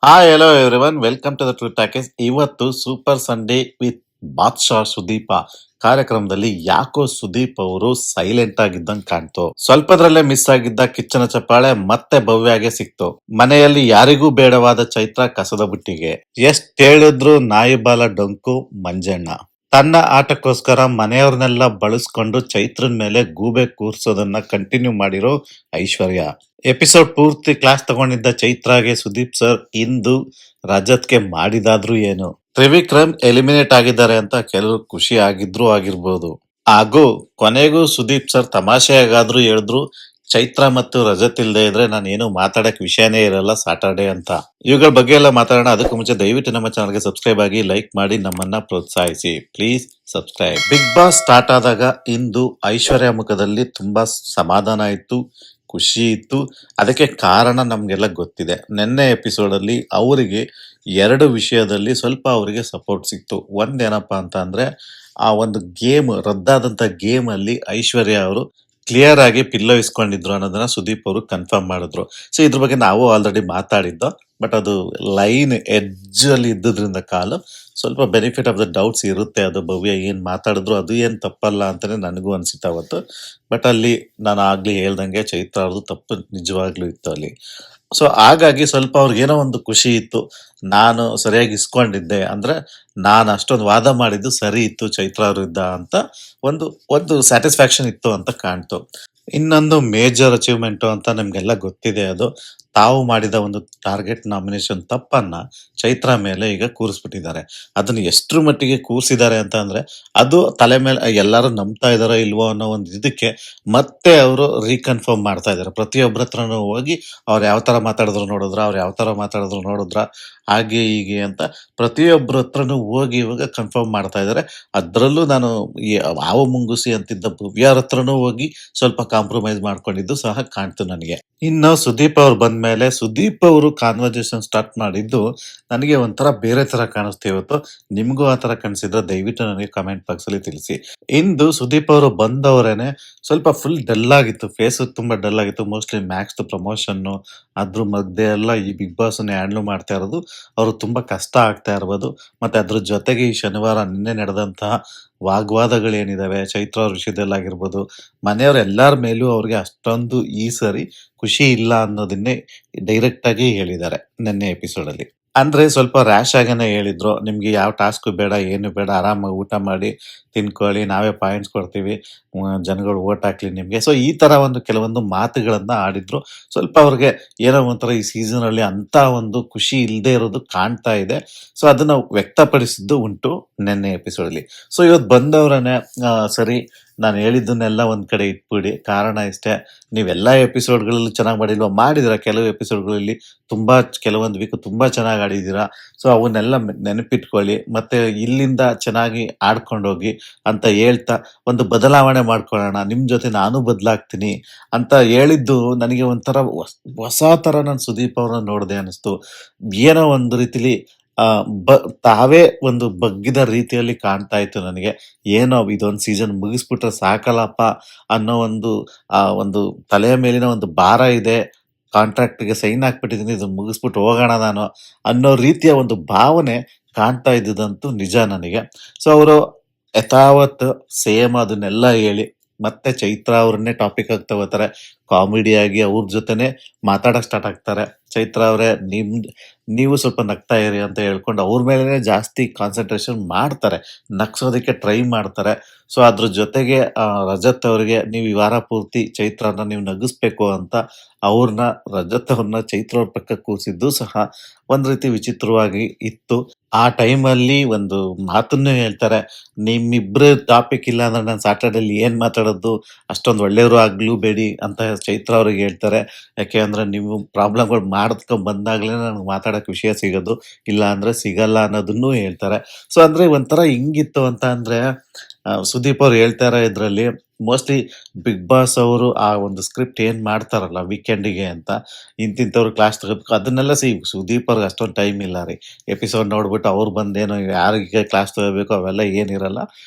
Hello everyone welcome to the true talkies. ಇವತ್ತು super Sunday with Badshah Sudeepa ಕಾರ್ಯಕ್ರಮದಲ್ಲಿ ಯಾಕೋ ಸುದೀಪ್ ಅವರು ಸೈಲೆಂಟ್ ಆಗಿದ್ದಂಗ್ ಕಾಣ್ತು. ಸ್ವಲ್ಪದ್ರಲ್ಲೇ ಮಿಸ್ ಆಗಿದ್ದ ಕಿಚ್ಚನ ಚಪ್ಪಾಳೆ ಮತ್ತೆ ಭವ್ಯಾಗೆ ಸಿಕ್ತು. ಮನೆಯಲ್ಲಿ ಯಾರಿಗೂ ಬೇಡವಾದ ಚೈತ್ರ ಕಸದ ಬುಟ್ಟಿಗೆ. ಎಷ್ಟ್ ಹೇಳಿದ್ರು ನಾಯಿ ಬಾಲ ಡೊಂಕು ಮಂಜಣ್ಣ. ತನ್ನ ಆಟಕ್ಕೋಸ್ಕರ ಮನೆಯವ್ರನ್ನೆಲ್ಲ ಬಳಸ್ಕೊಂಡು ಚೈತ್ರನ್ ಮೇಲೆ ಗೂಬೆ ಕೂರ್ಸೋದನ್ನ ಕಂಟಿನ್ಯೂ ಮಾಡಿರೋ ಐಶ್ವರ್ಯ. ಎಪಿಸೋಡ್ ಪೂರ್ತಿ ಕ್ಲಾಸ್ ತಗೊಂಡಿದ್ದ ಚೈತ್ರಾಗೆ ಸುದೀಪ್ ಸರ್ ಇಂದು ರಜತ್ಗೆ ಮಾಡಿದಾದ್ರೂ ಏನು. ತ್ರಿವಿಕ್ರಮ್ ಎಲಿಮಿನೇಟ್ ಆಗಿದ್ದಾರೆ ಅಂತ ಕೆಲವರು ಖುಷಿ ಆಗಿದ್ರು ಆಗಿರ್ಬೋದು. ಹಾಗೂ ಕೊನೆಗೂ ಸುದೀಪ್ ಸರ್ ತಮಾಷೆಯಾಗಾದ್ರೂ ಹೇಳಿದ್ರು ಚೈತ್ರ ಮತ್ತು ರಜತ್ ಇಲ್ದೇ ಇದ್ರೆ ನಾನು ಏನು ಮಾತಾಡಕ್ ವಿಷಯನೇ ಇರಲ್ಲ ಸಾಟರ್ಡೆ ಅಂತ. ಇವುಗಳ ಬಗ್ಗೆ ಎಲ್ಲ ಮಾತಾಡೋಣ. ಅದಕ್ಕೂ ಮುಂಚೆ ದಯವಿಟ್ಟು ನಮ್ಮ ಚಾನಲ್ಗೆ ಸಬ್ಸ್ಕ್ರೈಬ್ ಆಗಿ, ಲೈಕ್ ಮಾಡಿ, ನಮ್ಮನ್ನ ಪ್ರೋತ್ಸಾಹಿಸಿ. Please subscribe. Bigg Boss start ಆದಾಗ ಇಂದು ಐಶ್ವರ್ಯ ಮುಖದಲ್ಲಿ ತುಂಬಾ ಸಮಾಧಾನ ಇತ್ತು, ಖುಷಿ ಇತ್ತು. ಅದಕ್ಕೆ ಕಾರಣ ನಮ್ಗೆಲ್ಲ ಗೊತ್ತಿದೆ. ನಿನ್ನೆ ಎಪಿಸೋಡ್ ಅಲ್ಲಿ ಅವರಿಗೆ ಎರಡು ವಿಷಯದಲ್ಲಿ ಸ್ವಲ್ಪ ಅವರಿಗೆ ಸಪೋರ್ಟ್ ಸಿಕ್ತು. ಒಂದೇನಪ್ಪಾ ಅಂತ ಅಂದ್ರೆ ಆ ಒಂದು ಗೇಮ್, ರದ್ದಾದಂತ ಗೇಮ್ ಅಲ್ಲಿ ಐಶ್ವರ್ಯ ಅವರು ಕ್ಲಿಯರ್ ಆಗಿ ಪಿಲ್ಲೋ ಇಸ್ಕೊಂಡಿದ್ರು ಅನ್ನೋದನ್ನ ಸುದೀಪ್ ಅವರು ಕನ್ಫರ್ಮ್ ಮಾಡಿದ್ರು. ಸೊ ಇದ್ರ ಬಗ್ಗೆ ನಾವು ಆಲ್ರೆಡಿ ಮಾತಾಡಿದ್ದು. ಬಟ್ ಅದು ಲೈನ್ ಎಡ್ಜ್ ಅಲ್ಲಿ ಇದ್ದುದ್ರಿಂದ ಕಾಲು ಸ್ವಲ್ಪ ಬೆನಿಫಿಟ್ ಆಫ್ ದ ಡೌಟ್ಸ್ ಇರುತ್ತೆ. ಅದು ಭವ್ಯ ಏನ್ ಮಾತಾಡಿದ್ರು ಅದು ಏನ್ ತಪ್ಪಲ್ಲ ಅಂತಾನೆ ನನಗೂ ಅನ್ಸಿತ್ತು ಅವತ್ತು. ಬಟ್ ಅಲ್ಲಿ ನಾನು ಆಗ್ಲಿ ಹೇಳ್ದಂಗೆ ಚೈತ್ರ ಅವ್ರದ್ದು ತಪ್ಪು ನಿಜವಾಗ್ಲೂ ಇತ್ತು ಅಲ್ಲಿ. ಸೊ ಹಾಗಾಗಿ ಸ್ವಲ್ಪ ಅವ್ರಿಗೇನೋ ಒಂದು ಖುಷಿ ಇತ್ತು. ನಾನು ಸರಿಯಾಗಿ ಇಸ್ಕೊಂಡಿದ್ದೆ ಅಂದ್ರೆ ನಾನು ಅಷ್ಟೊಂದು ವಾದ ಮಾಡಿದ್ದು ಸರಿ ಇತ್ತು ಚೈತ್ರ ವಿರುದ್ಧ ಅಂತ ಒಂದು ಒಂದು ಸ್ಯಾಟಿಸ್ಫ್ಯಾಕ್ಷನ್ ಇತ್ತು ಅಂತ ಕಾಣ್ತು. ಇನ್ನೊಂದು ಮೇಜರ್ ಅಚೀವ್ಮೆಂಟ್ ಅಂತ ನಿಮ್ಗೆಲ್ಲ ಗೊತ್ತಿದೆ. ಅದು ತಾವು ಮಾಡಿದ ಒಂದು ಟಾರ್ಗೆಟ್ ನಾಮಿನೇಷನ್ ತಪ್ಪನ್ನ ಚೈತ್ರ ಮೇಲೆ ಈಗ ಕೂರಿಸ್ಬಿಟ್ಟಿದ್ದಾರೆ. ಅದನ್ನ ಎಷ್ಟ್ರ ಮಟ್ಟಿಗೆ ಕೂರಿಸಿದ್ದಾರೆ ಅಂತ ಅಂದ್ರೆ ಅದು ತಲೆ ಮೇಲೆ ಎಲ್ಲರೂ ನಂಬ್ತಾ ಇದಾರೋ ಇಲ್ವೋ ಅನ್ನೋ ಒಂದು ಇದಕ್ಕೆ ಮತ್ತೆ ಅವರು ರೀಕನ್ಫರ್ಮ್ ಮಾಡ್ತಾ ಇದ್ದಾರೆ. ಪ್ರತಿಯೊಬ್ಬರ ಹತ್ರನೂ ಹೋಗಿ ಅವ್ರು ಯಾವ ತರ ಮಾತಾಡಿದ್ರು ನೋಡಿದ್ರ ಹಾಗೆ ಹೀಗೆ ಅಂತ ಪ್ರತಿಯೊಬ್ಬರ ಹತ್ರನೂ ಹೋಗಿ ಇವಾಗ ಕನ್ಫರ್ಮ್ ಮಾಡ್ತಾ ಇದ್ದಾರೆ. ಅದ್ರಲ್ಲೂ ನಾನು ಈ ಹಾವು ಮುಂಗುಸಿ ಅಂತಿದ್ದ ಭವ್ಯಾರ ಹತ್ರನೂ ಹೋಗಿ ಸ್ವಲ್ಪ ಕಾಂಪ್ರಮೈಸ್ ಮಾಡ್ಕೊಂಡಿದ್ದು ಸಹ ಕಾಣ್ತು ನನಗೆ. ಇನ್ನು ಸುದೀಪ್ ಅವ್ರು ಬಂದ್ಮೇಲೆ ಸುದೀಪ್ ಅವರು ಕಾನ್ವರ್ಸೇಷನ್ ಸ್ಟಾರ್ಟ್ ಮಾಡಿದ್ದು ನನಗೆ ಒಂಥರ ಬೇರೆ ತರ ಕಾಣಿಸ್ತು ಇವತ್ತು. ನಿಮ್ಗೂ ಆ ತರ ಕಾಣಿಸಿದ್ರೆ ದಯವಿಟ್ಟು ನನಗೆ ಕಮೆಂಟ್ ಬಾಕ್ಸ್ ಅಲ್ಲಿ ತಿಳಿಸಿ. ಇಂದು ಸುದೀಪ್ ಅವರು ಬಂದವರೇನೆ ಸ್ವಲ್ಪ ಫುಲ್ ಡಲ್ ಆಗಿತ್ತು, ಫೇಸ್ ತುಂಬಾ ಡಲ್ ಆಗಿತ್ತು. ಮೋಸ್ಟ್ಲಿ ಮ್ಯಾಕ್ಸ್ ಪ್ರಮೋಷನ್ ಅದ್ರ ಮಧ್ಯೆ ಎಲ್ಲ ಈ ಬಿಗ್ ಬಾಸ್ ಹ್ಯಾಂಡ್ಲ್ ಮಾಡ್ತಾ ಇರೋದು ಅವರು ತುಂಬಾ ಕಷ್ಟ ಆಗ್ತಾ ಇರ್ಬೋದು. ಮತ್ತೆ ಅದ್ರ ಜೊತೆಗೆ ಈ ಶನಿವಾರ ನಿನ್ನೆ ನಡೆದಂತಹ ವಾಗ್ವಾದಗಳೇನಿದಾವೆ ಚೈತ್ರ ಅವ್ರ ವಿಷಯದಲ್ಲಾಗಿರ್ಬೋದು, ಮನೆಯವ್ರ ಎಲ್ಲಾರ ಮೇಲೂ ಅವ್ರಿಗೆ ಅಷ್ಟೊಂದು ಈ ಸರಿ ಖುಷಿ ಇಲ್ಲ ಅನ್ನೋದನ್ನೇ ಡೈರೆಕ್ಟ್ ಆಗಿ ಹೇಳಿದ್ದಾರೆ ನಿನ್ನೆ ಎಪಿಸೋಡ್ ಅಲ್ಲಿ. ಅಂದ್ರೆ ಸ್ವಲ್ಪ ರ್ಯಾಶ್ ಆಗೇನೆ ಹೇಳಿದ್ರು, ನಿಮ್ಗೆ ಯಾವ ಟಾಸ್ಕ್ ಬೇಡ, ಏನು ಬೇಡ, ಆರಾಮಾಗಿ ಊಟ ಮಾಡಿ ತಿನ್ಕೊಳ್ಳಿ, ನಾವೇ ಪಾಯಿಂಟ್ಸ್ ಕೊಡ್ತೀವಿ, ಜನಗಳು ಓಟ್ ಹಾಕ್ಲಿ ನಿಮ್ಗೆ. ಸೊ ಈ ತರ ಒಂದು ಕೆಲವೊಂದು ಮಾತುಗಳನ್ನ ಆಡಿದ್ರು. ಸ್ವಲ್ಪ ಅವ್ರಿಗೆ ಏನೋ ಒಂಥರ ಈ ಸೀಸನ್ ಅಲ್ಲಿ ಅಂತ ಒಂದು ಖುಷಿ ಇಲ್ಲದೆ ಇರೋದು ಕಾಣ್ತಾ ಇದೆ. ಸೊ ಅದನ್ನ ವ್ಯಕ್ತಪಡಿಸಿದ್ದು ಉಂಟು ನಿನ್ನೆ ಎಪಿಸೋಡ್ ಅಲ್ಲಿ. ಸೊ ಇವತ್ತು ಬಂದವರನ್ನೇ ಸರಿ ನಾನು ಹೇಳಿದ್ದನ್ನೆಲ್ಲ ಒಂದ್ ಕಡೆ ಇಟ್ಬಿಡಿ, ಕಾರಣ ಇಷ್ಟೇ, ನೀವೆಲ್ಲ ಎಪಿಸೋಡ್ಗಳಲ್ಲಿ ಚೆನ್ನಾಗಿ ಮಾಡಿಲ್ವಾ, ಮಾಡಿದಿರ ಕೆಲವು ಎಪಿಸೋಡ್ಗಳಲ್ಲಿ ತುಂಬಾ ಕೆಲವೊಂದು ವೀಕ್ ತುಂಬಾ ಚೆನ್ನಾಗಿ ಆಡಿದ್ದೀರಾ. ಸೊ ಅವನ್ನೆಲ್ಲ ನೆನಪಿಟ್ಕೊಳ್ಳಿ, ಮತ್ತೆ ಇಲ್ಲಿಂದ ಚೆನ್ನಾಗಿ ಆಡ್ಕೊಂಡೋಗಿ ಅಂತ ಹೇಳ್ತಾ ಒಂದು ಬದಲಾವಣೆ ಮಾಡ್ಕೊಳ್ಳೋಣ, ನಿಮ್ ಜೊತೆ ನಾನು ಬದಲಾಗ್ತೀನಿ ಅಂತ ಹೇಳಿದ್ದು ನನಗೆ ಒಂಥರ ಹೊಸ ತರ ನಾನು ಸುದೀಪ್ ಅವ್ರನ್ನ ನೋಡಿದೆ ಅನಿಸ್ತು. ಏನೋ ಒಂದು ರೀತಿಲಿ ಆ ತಾವೇ ಒಂದು ಬಗ್ಗಿದ ರೀತಿಯಲ್ಲಿ ಕಾಣ್ತಾ ಇತ್ತು ನನಗೆ. ಏನೋ ಇದೊಂದು ಸೀಸನ್ ಮುಗಿಸ್ಬಿಟ್ರೆ ಸಾಕಲ್ಲಪ್ಪ ಅನ್ನೋ ಒಂದು ತಲೆಯ ಮೇಲಿನ ಒಂದು ಭಾರ ಇದೆ. ಕಾಂಟ್ರಾಕ್ಟ್‌ಗೆ ಸೈನ್ ಹಾಕ್ಬಿಟ್ಟಿದ್ದೀನಿ, ಇದನ್ನ ಮುಗಿಸ್ಬಿಟ್ಟು ಹೋಗೋಣ ನಾನು ಅನ್ನೋ ರೀತಿಯ ಒಂದು ಭಾವನೆ ಕಾಣ್ತಾ ಇದ್ದಿದ್ದಂತೂ ನಿಜ ನನಗೆ. ಸೊ ಅವರು ಯಥಾವತ್ ಸೇಮ್ ಅದನ್ನೆಲ್ಲ ಹೇಳಿ ಮತ್ತೆ ಚೈತ್ರ ಅವ್ರನ್ನೇ ಟಾಪಿಕ್ ಆಗಿ ತಗೋತಾರೆ. ಕಾಮಿಡಿಯಾಗಿ ಅವ್ರ ಜೊತೆನೆ ಮಾತಾಡಕ್ ಸ್ಟಾರ್ಟ್ ಆಗ್ತಾರೆ. ಚೈತ್ರ ಅವರೇ ನೀವು ಸ್ವಲ್ಪ ನಗ್ತಾ ಇರಿ ಅಂತ ಹೇಳ್ಕೊಂಡು ಅವ್ರ ಮೇಲೆನೆ ಜಾಸ್ತಿ ಕಾನ್ಸಂಟ್ರೇಷನ್ ಮಾಡ್ತಾರೆ, ನಗ್ಸೋದಕ್ಕೆ ಟ್ರೈ ಮಾಡ್ತಾರೆ. ಸೊ ಅದ್ರ ಜೊತೆಗೆ ರಜತ್ ಅವರಿಗೆ ನೀವು ಈ ವಾರ ಪೂರ್ತಿ ಚೈತ್ರನ ನೀವು ನಗಿಸ್ಬೇಕು ಅಂತ ಅವ್ರನ್ನ ರಜತ್ ಅವ್ರನ್ನ ಚೈತ್ರ ಅವ್ರ ಪಕ್ಕ ಕೂರಿಸಿದ್ದು ಸಹ ಒಂದ್ ರೀತಿ ವಿಚಿತ್ರವಾಗಿ ಇತ್ತು. ಆ ಟೈಮಲ್ಲಿ ಒಂದು ಮಾತನ್ನು ಹೇಳ್ತಾರೆ, ನಿಮ್ಮಿಬ್ರ ಟಾಪಿಕ್ ಇಲ್ಲ ಅಂದ್ರೆ ನಾನು ಸಾಟರ್ಡೇಲಿ ಏನ್ ಮಾತಾಡೋದು, ಅಷ್ಟೊಂದು ಒಳ್ಳೆಯವರು ಆಗ್ಲೂ ಬೇಡಿ ಅಂತ ಚೈತ್ರ ಅವ್ರಿಗೆ ಹೇಳ್ತಾರೆ. ಯಾಕೆ ಅಂದ್ರೆ ನೀವು ಪ್ರಾಬ್ಲಮ್ಗಳು ಮಾಡ್ಕೊಂಡ್ ಬಂದಾಗ್ಲೇ ನನಗೆ ಮಾತಾಡಕ್ ವಿಷಯ ಸಿಗೋದು, ಇಲ್ಲ ಅಂದ್ರೆ ಸಿಗಲ್ಲ ಅನ್ನೋದನ್ನು ಹೇಳ್ತಾರೆ. ಸೊ ಅಂದ್ರೆ ಒಂಥರ ಹಿಂಗಿತ್ತು ಅಂತ ಅಂದ್ರೆ ಸುದೀಪ್ ಅವ್ರು ಹೇಳ್ತಾರೆ ಇದ್ರಲ್ಲಿ ಮೋಸ್ಟ್ಲಿ ಬಿಗ್ ಬಾಸ್ ಅವರು ಆ ಒಂದು ಸ್ಕ್ರಿಪ್ಟ್ ಏನ್ ಮಾಡ್ತಾರಲ್ಲ ವೀಕೆಂಡಿಗೆ ಅಂತ, ಇಂತಿಂತವ್ರು ಕ್ಲಾಸ್ ತಗೋಬೇಕು ಅದನ್ನೆಲ್ಲ ಸುದೀಪ್ ಅವ್ರಿಗೆ ಅಷ್ಟೊಂದು ಟೈಮ್ ಇಲ್ಲ ರೀ. ಎಪಿಸೋಡ್ ನೋಡ್ಬಿಟ್ಟು ಅವ್ರು ಬಂದೇನೋ ಯಾರಿಗೆ ಕ್ಲಾಸ್ ತಗೋಬೇಕು ಅವೆಲ್ಲ ಏನಿರಲ್ಲ.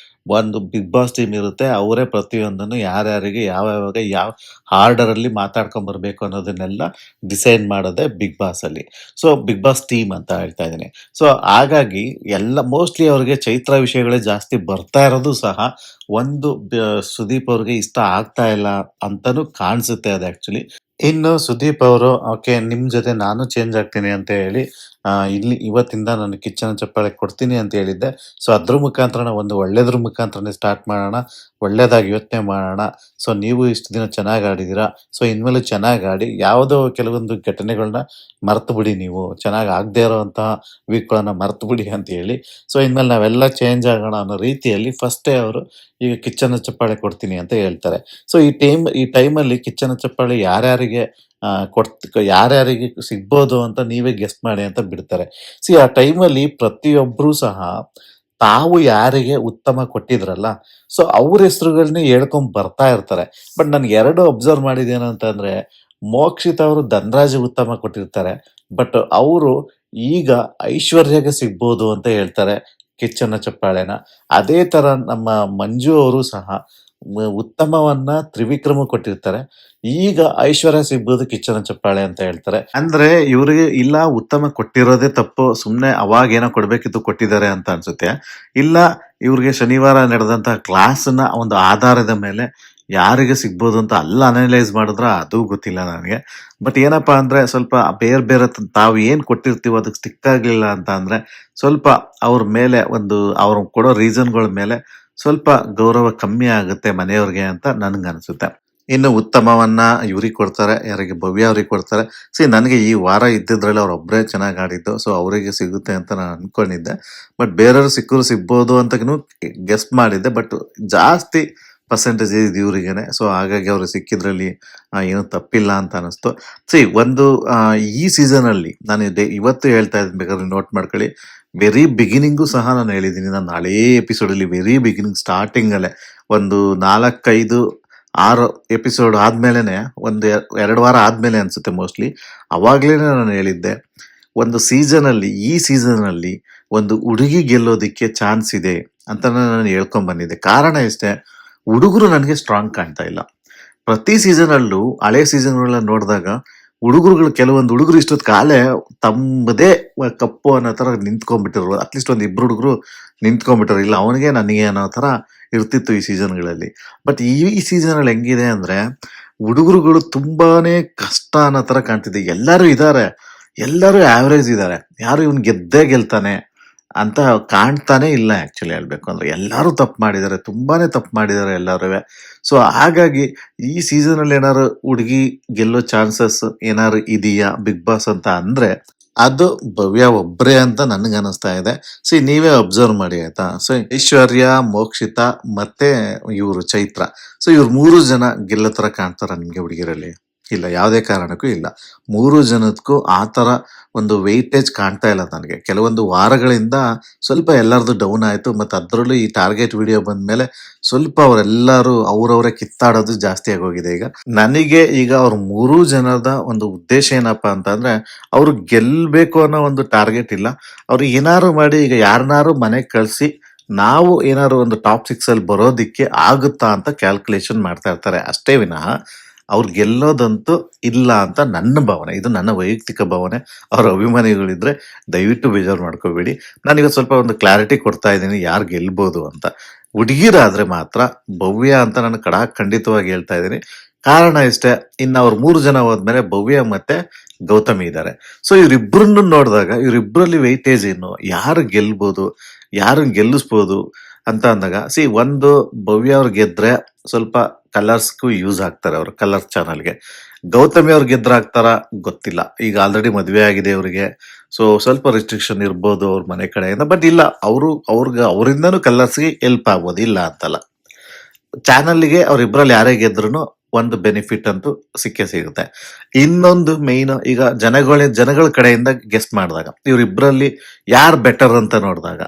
ಒಂದು ಬಿಗ್ ಬಾಸ್ ಟೀಮ್ ಇರುತ್ತೆ. ಅವರೇ ಪ್ರತಿಯೊಂದನ್ನು ಯಾರ್ಯಾರಿಗೆ ಯಾವ್ಯಾವಾಗ ಯಾವ ಆರ್ಡರಲ್ಲಿ ಮಾತಾಡ್ಕೊಂಡ್ ಬರ್ಬೇಕು ಅನ್ನೋದನ್ನೆಲ್ಲ ಡಿಸೈಡ್ ಮಾಡೋದೇ ಬಿಗ್ ಬಾಸ್ ಅಲ್ಲಿ. ಸೊ ಬಿಗ್ ಬಾಸ್ ಟೀಮ್ ಅಂತ ಹೇಳ್ತಾ ಇದ್ದೀನಿ. ಸೊ ಹಾಗಾಗಿ ಎಲ್ಲ ಮೋಸ್ಟ್ಲಿ ಅವ್ರಿಗೆ ಚೈತ್ರ ವಿಷಯಗಳೇ ಜಾಸ್ತಿ ಬರ್ತಾ ಇರೋದು ಸಹ ಒಂದು ಸುದೀಪ್ ಅವ್ರಿಗೆ ಇಷ್ಟ ಆಗ್ತಾ ಇಲ್ಲ ಅಂತಾನೂ ಕಾಣಿಸುತ್ತೆ ಅದು ಆಕ್ಚುಲಿ. ಇನ್ನು ಸುದೀಪ್ ಅವರು ಓಕೆ ನಿಮ್ ಜೊತೆ ನಾನು ಚೇಂಜ್ ಆಗ್ತೀನಿ ಅಂತ ಹೇಳಿ ಇಲ್ಲಿ ಇವತ್ತಿಂದ ನಾನು ಕಿಚ್ಚನ ಚಪ್ಪಾಳೆ ಕೊಡ್ತೀನಿ ಅಂತ ಹೇಳಿದ್ದೆ. ಸೊ ಅದ್ರ ಮುಖಾಂತರ ಒಂದು ಒಳ್ಳೇದ್ರ ಮುಖಾಂತರನೇ ಸ್ಟಾರ್ಟ್ ಮಾಡೋಣ. ಒಳ್ಳೇದಾಗಿ ಯೋಚನೆ ಮಾಡೋಣ. ಸೊ ನೀವು ಇಷ್ಟು ದಿನ ಚೆನ್ನಾಗಿ ಆಡಿದೀರಾ. ಸೊ ಇನ್ಮೇಲೆ ಚೆನ್ನಾಗಿ ಆಡಿ. ಯಾವುದೋ ಕೆಲವೊಂದು ಘಟನೆಗಳನ್ನ ಮರ್ತು ಬಿಡಿ ನೀವು. ಚೆನ್ನಾಗಿ ಆಗದೆ ಇರೋಂತಹ ವೀಕ್ಗಳನ್ನ ಮರ್ತು ಬಿಡಿ ಅಂತ ಹೇಳಿ. ಸೊ ಇನ್ಮೇಲೆ ನಾವೆಲ್ಲ ಚೇಂಜ್ ಆಗೋಣ ಅನ್ನೋ ರೀತಿಯಲ್ಲಿ ಫಸ್ಟೇ ಅವರು ಈಗ ಕಿಚ್ಚನ ಚಪ್ಪಾಳೆ ಕೊಡ್ತೀನಿ ಅಂತ ಹೇಳ್ತಾರೆ. ಸೊ ಈ ಟೈಮಲ್ಲಿ ಕಿಚ್ಚನ ಚಪ್ಪಾಳೆ ಯಾರ್ಯಾರಿಗೆ ಯಾರ್ಯಾರಿಗೆ ಸಿಗ್ಬೋದು ಅಂತ ನೀವೇ ಗೆಸ್ಟ್ ಮಾಡಿ ಅಂತ ಬಿಡ್ತಾರೆ. ಆ ಟೈಮಲ್ಲಿ ಪ್ರತಿಯೊಬ್ರು ಸಹ ತಾವು ಯಾರಿಗೆ ಉತ್ತಮ ಕೊಟ್ಟಿದ್ರಲ್ಲ, ಸೊ ಅವ್ರ ಹೆಸರುಗಳನ್ನೇ ಹೇಳ್ಕೊಂಡ್ ಬರ್ತಾ ಇರ್ತಾರೆ. ಬಟ್ ನನ್ಗೆ 2 ಅಬ್ಸರ್ವ್ ಮಾಡಿದ್ದೇನು ಅಂತಂದ್ರೆ, ಮೋಕ್ಷಿತ್ ಅವರು ಧನರಾಜ್ ಉತ್ತಮ ಕೊಟ್ಟಿರ್ತಾರೆ. ಬಟ್ ಅವರು ಈಗ ಐಶ್ವರ್ಯಗೆ ಸಿಗ್ಬೋದು ಅಂತ ಹೇಳ್ತಾರೆ ಕಿಚ್ಚನ ಚಪ್ಪಾಳೆನ. ಅದೇ ತರ ನಮ್ಮ ಮಂಜು ಅವರು ಸಹ ಉತ್ತಮವನ್ನ ತ್ರಿವಿಕ್ರಮ ಕೊಟ್ಟಿರ್ತಾರೆ. ಈಗ ಐಶ್ವರ್ಯ ಸಿಗ್ಬೋದು ಕಿಚ್ಚನ ಚಪ್ಪಾಳೆ ಅಂತ ಹೇಳ್ತಾರೆ. ಅಂದ್ರೆ ಇವ್ರಿಗೆ ಇಲ್ಲ ಉತ್ತಮ ಕೊಟ್ಟಿರೋದೇ ತಪ್ಪು. ಸುಮ್ನೆ ಅವಾಗೇನೋ ಕೊಡ್ಬೇಕಿತ್ತು ಕೊಟ್ಟಿದ್ದಾರೆ ಅಂತ ಅನ್ಸುತ್ತೆ. ಇಲ್ಲ ಇವ್ರಿಗೆ ಶನಿವಾರ ನಡೆದಂತಹ ಕ್ಲಾಸ್‌ನ ಒಂದು ಆಧಾರದ ಮೇಲೆ ಯಾರಿಗೆ ಸಿಗ್ಬೋದು ಅಂತ ಅಲ್ಲಿ ಅನಲೈಸ್ ಮಾಡಿದ್ರ ಅದು ಗೊತ್ತಿಲ್ಲ ನನಗೆ. ಬಟ್ ಏನಪ್ಪಾ ಅಂದ್ರೆ ಸ್ವಲ್ಪ ಬೇರೆ ಬೇರೆ ತಾವು ಏನ್ ಕೊಟ್ಟಿರ್ತೀವೋ ಅದಕ್ಕೆ ಸ್ಟಿಕ್ ಆಗ್ಲಿಲ್ಲ ಅಂತ ಅಂದ್ರೆ ಸ್ವಲ್ಪ ಅವ್ರ ಮೇಲೆ ಒಂದು ಅವ್ರು ಕೊಡೋ ರೀಸನ್‌ಗಳ ಮೇಲೆ ಸ್ವಲ್ಪ ಗೌರವ ಕಮ್ಮಿ ಆಗುತ್ತೆ ಮನೆಯವ್ರಿಗೆ ಅಂತ ನನ್ಗನ್ಸುತ್ತೆ. ಇನ್ನು ಉತ್ತಮವನ್ನ ಇವ್ರಿಗೆ ಕೊಡ್ತಾರೆ. ಯಾರಿಗೆ? ಭವ್ಯ ಅವ್ರಿಗೆ ಕೊಡ್ತಾರೆ. ನನಗೆ ಈ ವಾರ ಇದ್ದಿದ್ರಲ್ಲಿ ಅವ್ರೊಬ್ರೇ ಚೆನ್ನಾಗಿ ಆಡಿದ್ದು. ಸೊ ಅವರಿಗೆ ಸಿಗುತ್ತೆ ಅಂತ ನಾನು ಅನ್ಕೊಂಡಿದ್ದೆ. ಬಟ್ ಬೇರೆಯವ್ರು ಸಿಕ್ಕರು ಸಿಗ್ಬೋದು ಅಂತನೂ ಗೆಸ್ ಮಾಡಿದ್ದೆ. ಬಟ್ ಜಾಸ್ತಿ ಪರ್ಸೆಂಟೇಜ್ ಇದು ಇವ್ರಿಗೇನೆ. ಸೊ ಹಾಗಾಗಿ ಅವ್ರಿಗೆ ಸಿಕ್ಕಿದ್ರಲ್ಲಿ ಏನು ತಪ್ಪಿಲ್ಲ ಅಂತ ಅನಿಸ್ತು. ಒಂದು ಈ ಸೀಸನ್ ಅಲ್ಲಿ ನಾನು ಇವತ್ತು ಹೇಳ್ತಾ ಇದ್ದೀನಿ, ಬೇಕಾದ್ರೆ ನೋಟ್ ಮಾಡ್ಕೊಳ್ಳಿ. ವೆರಿ ಬಿಗಿನಿಂಗು ಸಹ ನಾನು ಹೇಳಿದ್ದೀನಿ. ನಾನು ಹಳೇ ಎಪಿಸೋಡ್ ಅಲ್ಲಿ ವೆರಿ ಬಿಗಿನಿಂಗ್ ಸ್ಟಾರ್ಟಿಂಗ್ ಅಲ್ಲೇ ಒಂದು 4, 5, 6 ಎಪಿಸೋಡ್ ಆದ್ಮೇಲೆನೆ ಒಂದು 2 ವಾರ ಆದ್ಮೇಲೆ ಅನ್ಸುತ್ತೆ ಮೋಸ್ಟ್ಲಿ. ಅವಾಗ್ಲೇನೆ ನಾನು ಹೇಳಿದ್ದೆ, ಒಂದು ಸೀಸನ್ ಅಲ್ಲಿ ಈ ಸೀಸನ್ ಅಲ್ಲಿ ಒಂದು ಹುಡುಗಿ ಗೆಲ್ಲೋದಿಕ್ಕೆ ಚಾನ್ಸ್ ಇದೆ ಅಂತ ನಾನು ಹೇಳ್ಕೊಂಡ್ ಬಂದಿದ್ದೆ. ಕಾರಣ ಇಷ್ಟೇ, ಹುಡುಗರು ನನಗೆ ಸ್ಟ್ರಾಂಗ್ ಕಾಣ್ತಾ ಇಲ್ಲ. ಪ್ರತಿ ಸೀಸನ್ ಅಲ್ಲೂ ಹಳೆ ಸೀಸನ್ಗಳನ್ನ ನೋಡಿದಾಗ ಹುಡುಗರುಗಳು ಕೆಲವೊಂದು ಹುಡುಗರು ಇಷ್ಟೊತ್ತು ಕಾಲೇ ತಮ್ಮದೇ ಕಪ್ಪು ಅನ್ನೋ ತರ ನಿಂತ್ಕೊಂಡ್ಬಿಟ್ಟಿರು. ಅಟ್ಲೀಸ್ಟ್ ಒಂದ್ 2 ಹುಡುಗರು ನಿಂತ್ಕೊಂಡ್ಬಿಟ್ಟರು. ಇಲ್ಲ ಅವನಿಗೆ ನನಗೆ ಅನ್ನೋ ತರ ಇರ್ತಿತ್ತು ಈ ಸೀಸನ್ಗಳಲ್ಲಿ. ಬಟ್ ಈ ಸೀಸನ್ ಅಲ್ಲಿ ಹೆಂಗಿದೆ ಅಂದ್ರೆ ಹುಡುಗರುಗಳು ತುಂಬಾನೇ ಕಷ್ಟ ಅನ್ನೋ ತರ ಕಾಣ್ತಿದೆ. ಎಲ್ಲರೂ ಇದ್ದಾರೆ, ಎಲ್ಲರೂ ಆವರೇಜ್ ಇದ್ದಾರೆ. ಯಾರು ಇವ್ನು ಗೆದ್ದೇ ಗೆಲ್ತಾನೆ ಅಂತ ಕಾಣ್ತಾನೆ ಇಲ್ಲ. ಆಕ್ಚುಲಿ ಹೇಳ್ಬೇಕು ಅಂದ್ರೆ ಎಲ್ಲರೂ ತಪ್ಪು ಮಾಡಿದ್ದಾರೆ, ತುಂಬಾನೇ ತಪ್ಪು ಮಾಡಿದ್ದಾರೆ ಎಲ್ಲರೂ. ಸೊ ಹಾಗಾಗಿ ಈ ಸೀಸನ್ ಅಲ್ಲಿ ಏನಾದ್ರು ಹುಡುಗಿ ಗೆಲ್ಲೋ ಚಾನ್ಸಸ್ ಏನಾದ್ರು ಇದೆಯಾ ಬಿಗ್ ಬಾಸ್ ಅಂತ ಅಂದ್ರೆ ಅದು ಭವ್ಯ ಒಬ್ರೇ ಅಂತ ನನ್ಗೆ ಅನಿಸ್ತಾ ಇದೆ. ನೀವೇ ಅಬ್ಸರ್ವ್ ಮಾಡಿ ಆಯ್ತಾ. ಐಶ್ವರ್ಯ, ಮೋಕ್ಷಿತಾ ಮತ್ತೆ ಇವರು ಚೈತ್ರ. ಇವ್ರು 3 ಜನ ಗೆಲ್ಲೋ ತರ ಕಾಣ್ತಾರ ನಿಮ್ಗೆ ಹುಡುಗಿರಲ್ಲಿ? ಇಲ್ಲ, ಯಾವುದೇ ಕಾರಣಕ್ಕೂ ಇಲ್ಲ. 3 ಜನಕ್ಕೂ ಆ ತರ ಒಂದು ವೆಯ್ಟೇಜ್ ಕಾಣ್ತಾ ಇಲ್ಲ ನನಗೆ. ಕೆಲವೊಂದು ವಾರಗಳಿಂದ ಸ್ವಲ್ಪ ಎಲ್ಲರದು ಡೌನ್ ಆಯ್ತು. ಮತ್ತೆ ಅದ್ರಲ್ಲೂ ಈ ಟಾರ್ಗೆಟ್ ವಿಡಿಯೋ ಬಂದ್ಮೇಲೆ ಸ್ವಲ್ಪ ಅವರೆಲ್ಲರೂ ಅವ್ರವ್ರೆ ಕಿತ್ತಾಡೋದು ಜಾಸ್ತಿ ಆಗೋಗಿದೆ. ಈಗ ನನಗೆ ಈಗ ಅವ್ರ 3 ಜನದ ಒಂದು ಉದ್ದೇಶ ಏನಪ್ಪಾ ಅಂತ ಅಂದ್ರೆ, ಅವ್ರು ಗೆಲ್ಬೇಕು ಅನ್ನೋ ಒಂದು ಟಾರ್ಗೆಟ್ ಇಲ್ಲ. ಅವ್ರು ಏನಾರು ಮಾಡಿ ಈಗ ಯಾರನ್ನಾರು ಮನೆಗೆ ಕಳ್ಸಿ ನಾವು ಏನಾದ್ರು ಒಂದು ಟಾಪ್ 6 ಅಲ್ಲಿ ಬರೋದಿಕ್ಕೆ ಆಗುತ್ತಾ ಅಂತ ಕ್ಯಾಲ್ಕುಲೇಷನ್ ಮಾಡ್ತಾ ಇರ್ತಾರೆ ಅಷ್ಟೇ ವಿನಃ ಅವ್ರು ಗೆಲ್ಲೋದಂತೂ ಇಲ್ಲ ಅಂತ ನನ್ನ ಭಾವನೆ. ಇದು ನನ್ನ ವೈಯಕ್ತಿಕ ಭಾವನೆ. ಅವ್ರ ಅಭಿಮಾನಿಗಳಿದ್ರೆ ದಯವಿಟ್ಟು ಬೇಜಾರು ಮಾಡ್ಕೋಬೇಡಿ. ನಾನೀಗ ಸ್ವಲ್ಪ ಒಂದು ಕ್ಲಾರಿಟಿ ಕೊಡ್ತಾ ಇದ್ದೀನಿ ಯಾರು ಗೆಲ್ಬೋದು ಅಂತ. ಹುಡುಗಿರಾದ್ರೆ ಮಾತ್ರ ಭವ್ಯ ಅಂತ ನಾನು ಖಂಡಿತವಾಗಿ ಹೇಳ್ತಾ ಇದ್ದೀನಿ. ಕಾರಣ ಇಷ್ಟೇ, ಇನ್ನು ಅವ್ರು 3 ಜನ ಹೋದ್ಮೇಲೆ ಭವ್ಯ ಮತ್ತೆ ಗೌತಮಿ ಇದ್ದಾರೆ. ಇವರಿಬ್ಬರನ್ನು ನೋಡಿದಾಗ ಇವರಿಬ್ಬರಲ್ಲಿ ವೆಯ್ಟೇಜ್ ಏನು, ಯಾರು ಗೆಲ್ಬೋದು, ಯಾರು ಗೆಲ್ಲಿಸ್ಬೋದು ಅಂತ ಅಂದಾಗ ಒಂದು ಭವ್ಯ ಅವ್ರು ಗೆದ್ರೆ ಸ್ವಲ್ಪ ಕಲರ್ಸ್ಗೂ ಯೂಸ್ ಆಗ್ತಾರೆ, ಅವ್ರ ಕಲರ್ ಚಾನಲ್ಗೆ. ಗೌತಮಿ ಅವ್ರು ಗೆದ್ರ ಆಗ್ತಾರ ಗೊತ್ತಿಲ್ಲ. ಈಗ ಆಲ್ರೆಡಿ ಮದುವೆ ಆಗಿದೆ ಅವ್ರಿಗೆ. ಸ್ವಲ್ಪ ರಿಸ್ಟ್ರಿಕ್ಷನ್ ಇರ್ಬೋದು ಅವ್ರ ಮನೆ ಕಡೆಯಿಂದ. ಬಟ್ ಇಲ್ಲ, ಅವರಿಂದನೂ ಕಲರ್ಸ್ಗೆ ಹೆಲ್ಪ್ ಆಗ್ಬೋದು, ಇಲ್ಲ ಅಂತಲ್ಲ. ಚಾನಲ್ಗೆ ಅವ್ರಿಬ್ರಲ್ಲಿ ಯಾರೇ ಗೆದ್ರು ಒಂದು ಬೆನಿಫಿಟ್ ಅಂತೂ ಸಿಕ್ಕೇ ಸಿಗುತ್ತೆ. ಇನ್ನೊಂದು ಮೇನ್, ಈಗ ಜನಗಳ ಕಡೆಯಿಂದ ಗೆಸ್ಟ್ ಮಾಡಿದಾಗ ಇವರಿಬ್ರಲ್ಲಿ ಯಾರು ಬೆಟರ್ ಅಂತ ನೋಡಿದಾಗ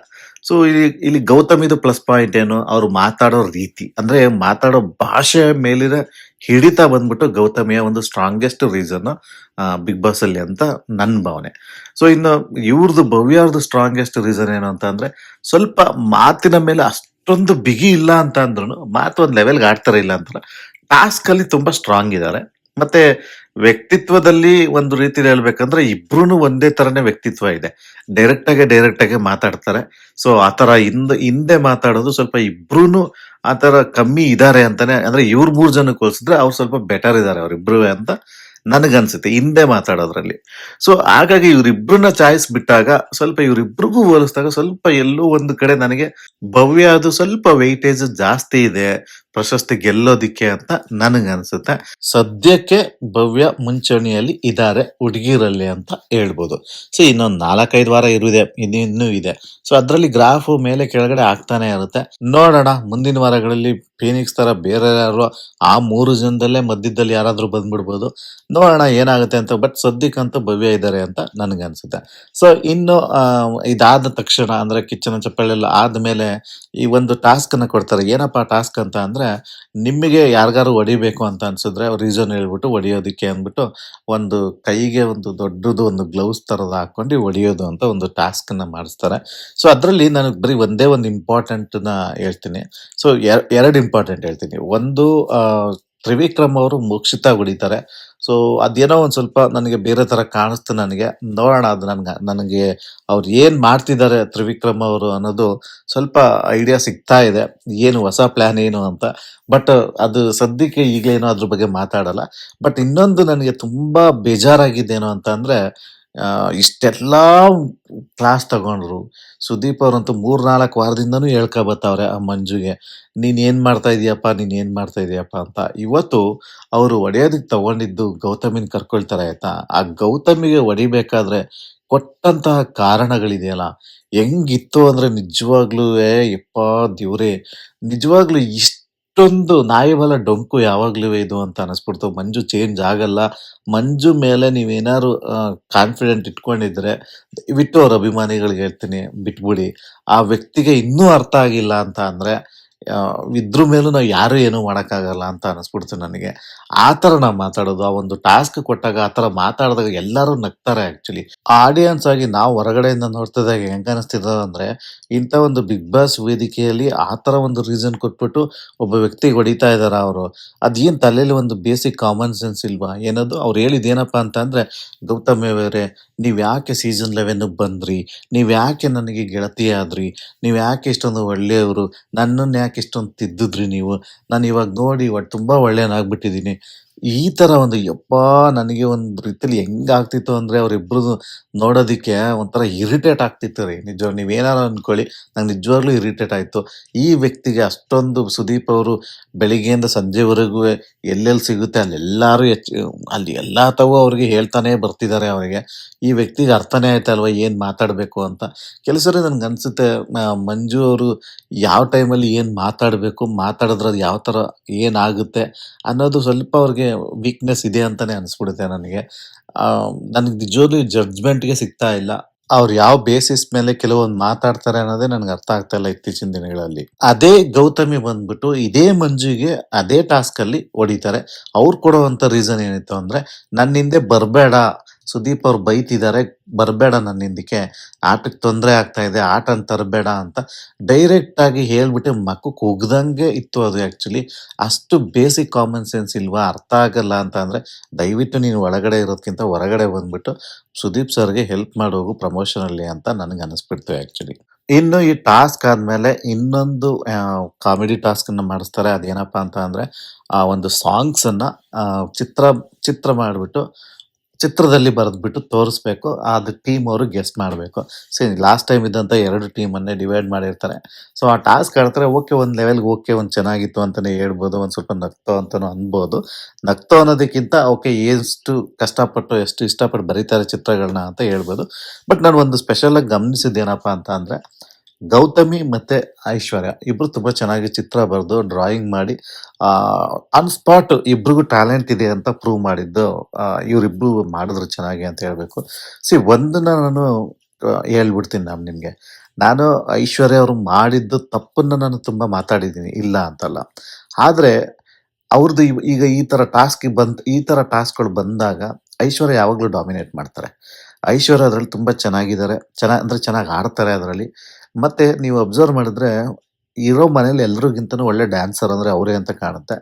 ಇಲ್ಲಿ ಗೌತಮಿದು ಪ್ಲಸ್ ಪಾಯಿಂಟ್ ಏನು, ಅವ್ರು ಮಾತಾಡೋ ರೀತಿ, ಅಂದ್ರೆ ಮಾತಾಡೋ ಭಾಷೆ ಮೇಲಿನ ಹಿಡಿತ ಬಂದ್ಬಿಟ್ಟು ಗೌತಮಿಯ ಒಂದು ಸ್ಟ್ರಾಂಗೆಸ್ಟ್ ರೀಸನ್ ಬಿಗ್ ಬಾಸ್ ಅಲ್ಲಿ ಅಂತ ನನ್ನ ಭಾವನೆ. ಇನ್ನು ಇವ್ರದ್ದು ಭವ್ಯ ಅವ್ರದ್ದು ಸ್ಟ್ರಾಂಗೆಸ್ಟ್ ರೀಸನ್ ಏನು ಅಂತ ಅಂದ್ರೆ ಸ್ವಲ್ಪ ಮಾತಿನ ಮೇಲೆ ಅಷ್ಟೊಂದು ಬಿಗಿ ಇಲ್ಲ ಅಂತ ಅಂದ್ರುನು, ಮಾತು ಒಂದ್ ಲೆವೆಲ್‌ಗೆ ಆಡ್ತಾರೆ ಇಲ್ಲ ಅಂತಲ್ಲ. ಟಾಸ್ಕ್ ಅಲ್ಲಿ ತುಂಬಾ ಸ್ಟ್ರಾಂಗ್ ಇದಾರೆ. ಮತ್ತೆ ವ್ಯಕ್ತಿತ್ವದಲ್ಲಿ ಒಂದು ರೀತಿಲಿ ಹೇಳ್ಬೇಕಂದ್ರೆ ಇಬ್ರೂನು ಒಂದೇ ತರನೇ ವ್ಯಕ್ತಿತ್ವ ಇದೆ. ಡೈರೆಕ್ಟ್ ಆಗಿ ಮಾತಾಡ್ತಾರೆ. ಸೊ ಆತರ ಹಿಂದೆ ಮಾತಾಡೋದು ಸ್ವಲ್ಪ ಇಬ್ರೂನು ಆತರ ಕಮ್ಮಿ ಇದಾರೆ ಅಂತಾನೆ, ಅಂದ್ರೆ ಇವ್ರ್ 3 ಜನಕ್ಕೆ ಹೋಲಿಸಿದ್ರೆ ಅವ್ರು ಸ್ವಲ್ಪ ಬೆಟರ್ ಇದಾರೆ ಅವ್ರಿಬ್ರುವೆ ಅಂತ ನನಗನ್ಸುತ್ತೆ ಹಿಂದೆ ಮಾತಾಡೋದ್ರಲ್ಲಿ. ಸೊ ಹಾಗಾಗಿ ಇವ್ರಿಬ್ರನ್ನ ಚಾಯ್ಸ್ ಬಿಟ್ಟಾಗ ಸ್ವಲ್ಪ ಇವ್ರಿಬ್ರಿಗೂ ಹೋಲಿಸಿದಾಗ ಸ್ವಲ್ಪ ಎಲ್ಲೋ ಒಂದು ಕಡೆ ನನಗೆ ಭವ್ಯ ಅದು ಸ್ವಲ್ಪ ವೆಯ್ಟೇಜ್ ಜಾಸ್ತಿ ಇದೆ ಪ್ರಶಸ್ತಿ ಗೆಲ್ಲೋದಿಕ್ಕೆ ಅಂತ ನನಗನ್ಸುತ್ತೆ. ಸದ್ಯಕ್ಕೆ ಭವ್ಯ ಮುಂಚೂಣಿಯಲ್ಲಿ ಇದಾರೆ ಹುಡುಗಿರಲ್ಲಿ ಅಂತ ಹೇಳ್ಬೋದು. ಸೊ ಇನ್ನೊಂದ್ 4-5 ವಾರ ಇನ್ನೂ ಇದೆ. ಸೊ ಅದ್ರಲ್ಲಿ ಗ್ರಾಫ್ ಮೇಲೆ ಕೆಳಗಡೆ ಆಗ್ತಾನೆ ಇರುತ್ತೆ. ನೋಡೋಣ ಮುಂದಿನ ವಾರಗಳಲ್ಲಿ ಫೀನಿಕ್ಸ್ ತರ ಬೇರೆ ಯಾರು ಆ 3 ಜನದಲ್ಲೇ ಮಧ್ಯದಲ್ಲಿ ಯಾರಾದ್ರೂ ಬಂದ್ಬಿಡ್ಬೋದು. ನೋಡೋಣ ಏನಾಗುತ್ತೆ ಅಂತ. ಬಟ್ ಸದ್ಯಕ್ಕಂತೂ ಭವ್ಯ ಇದ್ದಾರೆ ಅಂತ ನನ್ಗನ್ಸುತ್ತೆ. ಸೊ ಇನ್ನು ಇದಾದ ತಕ್ಷಣ ಅಂದ್ರೆ ಕಿಚ್ಚನ ಚಪ್ಪಾಳೆಲ್ಲ ಆದ್ಮೇಲೆ ಈ ಒಂದು ಟಾಸ್ಕ್ ಅನ್ನ ಕೊಡ್ತಾರೆ. ಏನಪ್ಪಾ ಟಾಸ್ಕ್ ಅಂತ ಅಂದ್ರೆ, ನಿಮಗೆ ಯಾರಿಗಾರು ಹೊಡಿಬೇಕು ಅಂತ ಅನ್ಸಿದ್ರೆ ರೀಸನ್ ಹೇಳ್ಬಿಟ್ಟು ಹೊಡಿಯೋದಿಕ್ಕೆ ಅಂದ್ಬಿಟ್ಟು ಒಂದು ಕೈಗೆ ಒಂದು ದೊಡ್ಡದು ಒಂದು ಗ್ಲೌಸ್ ತರದ ಹಾಕೊಂಡು ಹೊಡಿಯೋದು ಅಂತ ಒಂದು ಟಾಸ್ಕ್ ಅನ್ನ ಮಾಡಿಸ್ತಾರೆ. ಸೊ ಅದ್ರಲ್ಲಿ ನನಗೆ ಬರೀ ಒಂದೇ ಒಂದು ಇಂಪಾರ್ಟೆಂಟ್ ನ ಹೇಳ್ತೀನಿ. ಸೊ ಎರಡು ಇಂಪಾರ್ಟೆಂಟ್ ಹೇಳ್ತೀನಿ. ಒಂದು ತ್ರಿವಿಕ್ರಮ್ ಅವರು ಮೋಕ್ಷಿತ ಹೊಡಿತಾರೆ. ಸೊ ಅದೇನೋ ಒಂದ್ ಸ್ವಲ್ಪ ನನಗೆ ಬೇರೆ ತರ ಕಾಣಿಸ್ತು ನನಗೆ. ನೋಡೋಣ ಅದು ನನಗೆ ಅವ್ರು ಏನ್ ಮಾಡ್ತಿದ್ದಾರೆ ತ್ರಿವಿಕ್ರಮ್ ಅವರು ಅನ್ನೋದು ಸ್ವಲ್ಪ ಐಡಿಯಾ ಸಿಗ್ತಾ ಇದೆ. ಏನು ಹೊಸ ಪ್ಲಾನ್ ಏನು ಅಂತ. ಬಟ್ ಅದು ಸದ್ಯಕ್ಕೆ ಈಗಲೇನೋ ಅದ್ರ ಬಗ್ಗೆ ಮಾತಾಡಲ್ಲ. ಬಟ್ ಇನ್ನೊಂದು ನನಗೆ ತುಂಬಾ ಬೇಜಾರಾಗಿದ್ದೇನು ಅಂತ ಅಂದ್ರೆ, ಇಷ್ಟೆಲ್ಲಾ ಕ್ಲಾಸ್ ತಗೊಂಡ್ರು. ಸುದೀಪ್ ಅವ್ರಂತೂ 3-4 ವಾರದಿಂದನೂ ಹೇಳ್ಕೊ ಬತ್ತಾವ್ರೆ ಆ ಮಂಜುಗೆ, ನೀನ್ ಏನ್ ಮಾಡ್ತಾ ಇದೀಯಪ್ಪ, ನೀನ್ ಏನ್ ಮಾಡ್ತಾ ಇದೀಯಪ್ಪ ಅಂತ. ಇವತ್ತು ಅವರು ಹೊಡೆಯೋದಕ್ಕೆ ತಗೊಂಡಿದ್ದು ಗೌತಮಿನ್ ಕರ್ಕೊಳ್ತಾರೆ ಆಯ್ತಾ. ಆ ಗೌತಮಿಗೆ ಹೊಡಿಬೇಕಾದ್ರೆ ಕೊಟ್ಟಂತಹ ಕಾರಣಗಳಿದೆಯಲ್ಲ, ಹೆಂಗಿತ್ತು ಅಂದ್ರೆ ನಿಜವಾಗ್ಲೂವೆ ಯಪ್ಪಾ ದೇವ್ರೇ! ನಿಜವಾಗ್ಲೂ ಇಷ್ಟೊಂದು ನಾಯಿ ಬಲ ಡೊಂಕು ಯಾವಾಗ್ಲೂ ಇದು ಅಂತ ಅನಿಸ್ಬಿಡ್ತು. ಮಂಜು ಚೇಂಜ್ ಆಗಲ್ಲ. ಮಂಜು ಮೇಲೆ ನೀವೇನಾದ್ರು ಕಾನ್ಫಿಡೆಂಟ್ ಇಟ್ಕೊಂಡಿದ್ರೆ ದಯವಿಟ್ಟು ಅವ್ರ ಅಭಿಮಾನಿಗಳಿಗೆ ಹೇಳ್ತೀನಿ ಬಿಟ್ಬಿಡಿ. ಆ ವ್ಯಕ್ತಿಗೆ ಇನ್ನೂ ಅರ್ಥ ಆಗಿಲ್ಲ ಅಂತ ಅಂದ್ರೆ ಇದ್ರ ಮೇಲೂ ನಾವು ಯಾರು ಏನು ಮಾಡಕ್ಕಾಗಲ್ಲ ಅಂತ ಅನಿಸ್ಬಿಡ್ತು ನನಗೆ. ಆ ತರ ನಾವ್ ಮಾತಾಡೋದು, ಆ ಒಂದು ಟಾಸ್ಕ್ ಕೊಟ್ಟಾಗ ಆ ತರ ಮಾತಾಡಿದಾಗ ಎಲ್ಲರೂ ನಗ್ತಾರೆ ಆಕ್ಚುಲಿ. ಆಡಿಯನ್ಸ್ ಆಗಿ ನಾವು ಹೊರಗಡೆಯಿಂದ ನೋಡ್ತಿದ್ದಾಗ ಹೆಂಗ್ ಅನಿಸ್ತಿದ ಅಂದ್ರೆ, ಇಂಥ ಒಂದು ಬಿಗ್ ಬಾಸ್ ವೇದಿಕೆಯಲ್ಲಿ ಆ ತರ ಒಂದು ರೀಸನ್ ಕೊಟ್ಬಿಟ್ಟು ಒಬ್ಬ ವ್ಯಕ್ತಿಗೆ ಹೊಡಿತಾ ಇದಾರ ಅವರು. ಅದೇನ್ ತಲೆಯಲ್ಲಿ ಒಂದು ಬೇಸಿಕ್ ಕಾಮನ್ ಸೆನ್ಸ್ ಇಲ್ವಾ? ಏನದು ಅವ್ರು ಹೇಳಿದ್ ಏನಪ್ಪಾ ಅಂತ ಅಂದ್ರೆ, ಗೌತಮಿ ಅವರೇ ನೀವ್ ಯಾಕೆ ಸೀಸನ್ 11 ಬಂದ್ರಿ? ನೀವ್ ಯಾಕೆ ನನಗೆ ಗೆಳತಿ ಆದ್ರಿ? ನೀವ್ ಯಾಕೆ ಇಷ್ಟೊಂದು ಒಳ್ಳೆಯವರು? ನನ್ನನ್ನ ಯಾಕೆ ಇಷ್ಟೊಂದು ತಿದ್ದಿದ್ರಿ ನೀವು? ನಾನು ಇವಾಗ ನೋಡಿ ತುಂಬಾ ಒಳ್ಳೆಯವನಾಗ್ಬಿಟ್ಟಿದೀನಿ. ಈ ತರ ಒಂದು ಯಪ್ಪಾ ನನಗೆ ಒಂದ್ ರೀತಿಲಿ ಹೆಂಗಾಗ್ತಿತ್ತು ಅಂದ್ರೆ ಅವ್ರಿಬ್ರದು ನೋಡೋದಿಕ್ಕೆ ಒಂಥರ ಇರಿಟೇಟ್ ಆಗ್ತಿತ್ತು ರೀ. ನಿಜ ನೀವೇನಾರು ಅನ್ಕೊಳ್ಳಿ, ನಂಗೆ ನಿಜವಾಗ್ಲೂ ಇರಿಟೇಟ್ ಆಯ್ತು. ಈ ವ್ಯಕ್ತಿಗೆ ಅಷ್ಟೊಂದು ಸುದೀಪ್ ಅವರು ಬೆಳಿಗ್ಗೆಯಿಂದ ಸಂಜೆವರೆಗೂ ಎಲ್ಲೆಲ್ಲಿ ಸಿಗುತ್ತೆ ಅಲ್ಲೆಲ್ಲಾರು ಅಲ್ಲಿ ಎಲ್ಲಾ ತಾವು ಅವ್ರಿಗೆ ಹೇಳ್ತಾನೆ ಬರ್ತಿದ್ದಾರೆ ಅವ್ರಿಗೆ. ಈ ವ್ಯಕ್ತಿಗೆ ಅರ್ಥನೇ ಆಯ್ತಲ್ವಾ ಏನ್ ಮಾತಾಡ್ಬೇಕು ಅಂತ. ಕೆಲವು ಸರಿ ನನ್ಗೆ ಅನ್ಸುತ್ತೆ ಮಂಜು ಅವರು ಯಾವ ಟೈಮಲ್ಲಿ ಏನ್ ಮಾತಾಡ್ಬೇಕು, ಮಾತಾಡಿದ್ರೆ ಅದು ಯಾವ ತರ ಏನಾಗುತ್ತೆ ಅನ್ನೋದು ಸ್ವಲ್ಪ ಅವ್ರಿಗೆ ವೀಕ್ನೆಸ್ ಇದೆ ಅಂತಾನೆ ಅನ್ಸ್ಬಿಡುತ್ತೆ ನನಗೆ. ನನಗೆ ನಿಜವಾಗ್ಲೂ ಜಡ್ಜ್ಮೆಂಟ್‌ಗೆ ಸಿಗ್ತಾ ಇಲ್ಲ. ಅವ್ರು ಯಾವ ಬೇಸಿಸ್ ಮೇಲೆ ಕೆಲವೊಂದು ಮಾತಾಡ್ತಾರೆ ಅನ್ನೋದೇ ನನ್ಗೆ ಅರ್ಥ ಆಗ್ತಾ ಇಲ್ಲ ಇತ್ತೀಚಿನ ದಿನಗಳಲ್ಲಿ. ಅದೇ ಗೌತಮಿ ಬಂದ್ಬಿಟ್ಟು ಇದೇ ಮಂಜುಗೆ ಅದೇ ಟಾಸ್ಕ್ ಅಲ್ಲಿ ಹೊಡಿತಾರೆ. ಅವ್ರು ಕೊಡುವಂತ ರೀಸನ್ ಏನಿತ್ತು ಅಂದ್ರೆ, ನನ್ನ ಹಿಂದೆ ಬರ್ಬೇಡ, ಸುದೀಪ್ ಅವ್ರು ಬೈತಿದ್ದಾರೆ, ಬರ್ಬೇಡ ನನ್ನ ಹಿಂದಕ್ಕೆ, ಆಟಕ್ಕೆ ತೊಂದರೆ ಆಗ್ತಾ ಇದೆ, ಆಟನ ತರಬೇಡ ಅಂತ ಡೈರೆಕ್ಟ್ ಆಗಿ ಹೇಳ್ಬಿಟ್ಟು ಮಕ್ಕಕ್ಕೆ ಉಗ್ದಂಗೆ ಇತ್ತು ಅದು ಆಕ್ಚುಲಿ. ಅಷ್ಟು ಬೇಸಿಕ್ ಕಾಮನ್ ಸೆನ್ಸ್ ಇಲ್ವಾ? ಅರ್ಥ ಆಗಲ್ಲ ಅಂತ ಅಂದ್ರೆ ದಯವಿಟ್ಟು ನೀನು ಒಳಗಡೆ ಇರೋದ್ಕಿಂತ ಹೊರಗಡೆ ಬಂದ್ಬಿಟ್ಟು ಸುದೀಪ್ ಸರ್‌ಗೆ ಹೆಲ್ಪ್ ಮಾಡೋಗು ಪ್ರಮೋಷನ್ ಅಲ್ಲಿ ಅಂತ ನನಗೆ ಅನಿಸ್ಬಿಡ್ತು ಆಕ್ಚುಲಿ. ಇನ್ನು ಈ ಟಾಸ್ಕ್ ಆದ್ಮೇಲೆ ಇನ್ನೊಂದು ಕಾಮಿಡಿ ಟಾಸ್ಕ್ ಅನ್ನ ಮಾಡಿಸ್ತಾರೆ. ಅದೇನಪ್ಪಾ ಅಂತ ಅಂದ್ರೆ, ಆ ಒಂದು ಸಾಂಗ್ಸ್ ಅನ್ನ ಚಿತ್ರ ಚಿತ್ರ ಮಾಡ್ಬಿಟ್ಟು ಚಿತ್ರದಲ್ಲಿ ಬರೆದ್ಬಿಟ್ಟು ತೋರಿಸ್ಬೇಕು. ಅದು ಟೀಮ್ ಅವರು ಗೆಸ್ ಮಾಡ್ಬೇಕು. ಸೇರಿ ಲಾಸ್ಟ್ ಟೈಮ್ ಇದ್ದಂತ 2 ಟೀಮನ್ನೇ ಡಿವೈಡ್ ಮಾಡಿರ್ತಾರೆ. ಸೊ ಆ ಟಾಸ್ಕ್ ಆಡ್ತಾರೆ. ಓಕೆ ಒಂದ್ ಲೆವೆಲ್‌ಗೆ ಓಕೆ ಒಂದ್ ಚೆನ್ನಾಗಿತ್ತು ಅಂತಾನೆ ಹೇಳ್ಬೋದು. ಒಂದ್ ಸ್ವಲ್ಪ ನಗ್ತೋ ಅಂತಾನು ಅನ್ಬೋದು. ನಗ್ತೋ ಅನ್ನೋದಕ್ಕಿಂತ ಓಕೆ ಎಷ್ಟು ಕಷ್ಟಪಟ್ಟು ಎಷ್ಟು ಇಷ್ಟಪಟ್ಟು ಬರೀತಾರೆ ಚಿತ್ರಗಳನ್ನ ಅಂತ ಹೇಳ್ಬೋದು. ಬಟ್ ನಾನು ಒಂದು ಸ್ಪೆಷಲ್ ಆಗಿ ಗಮನಿಸಿದ್ದೇನಪ್ಪಾ ಅಂತ ಅಂದ್ರೆ, ಗೌತಮಿ ಮತ್ತೆ ಐಶ್ವರ್ಯ ಇಬ್ರು ತುಂಬಾ ಚೆನ್ನಾಗಿ ಚಿತ್ರ ಬರೆದು ಡ್ರಾಯಿಂಗ್ ಮಾಡಿ ಆನ್ ಸ್ಪಾಟ್ ಇಬ್ರಿಗೂ ಟ್ಯಾಲೆಂಟ್ ಇದೆ ಅಂತ ಪ್ರೂವ್ ಮಾಡಿದ್ದು ಇವರಿಬ್ರು ಮಾಡಿದ್ರು ಚೆನ್ನಾಗಿ ಅಂತ ಹೇಳ್ಬೇಕು. ಒಂದನ್ನ ನಾನು ಹೇಳ್ಬಿಡ್ತೀನಿ ನಿಮ್ಗೆ. ನಾನು ಐಶ್ವರ್ಯ ಅವರು ಮಾಡಿದ್ದು ತಪ್ಪನ್ನ ನಾನು ತುಂಬಾ ಮಾತಾಡಿದ್ದೀನಿ ಇಲ್ಲ ಅಂತಲ್ಲ. ಆದ್ರೆ ಅವ್ರದ್ದು ಈಗ ಈ ತರ ಟಾಸ್ಕ್‌ಗಳು ಬಂದಾಗ ಐಶ್ವರ್ಯ ಯಾವಾಗ್ಲೂ ಡಾಮಿನೇಟ್ ಮಾಡ್ತಾರೆ. ಐಶ್ವರ್ಯ ಅದ್ರಲ್ಲಿ ತುಂಬಾ ಚೆನ್ನಾಗಿದ್ದಾರೆ. ಅಂದ್ರೆ ಚೆನ್ನಾಗಿ ಆಡ್ತಾರೆ ಅದ್ರಲ್ಲಿ. ಮತ್ತೆ ನೀವು ಅಬ್ಸರ್ವ್ ಮಾಡಿದ್ರೆ ಇರೋ ಮನೇಲಿ ಎಲ್ರಿಗಿಂತನೂ ಒಳ್ಳೆ ಡ್ಯಾನ್ಸರ್ ಅಂದ್ರೆ ಅವರೇ ಅಂತ ಕಾಣುತ್ತೆ.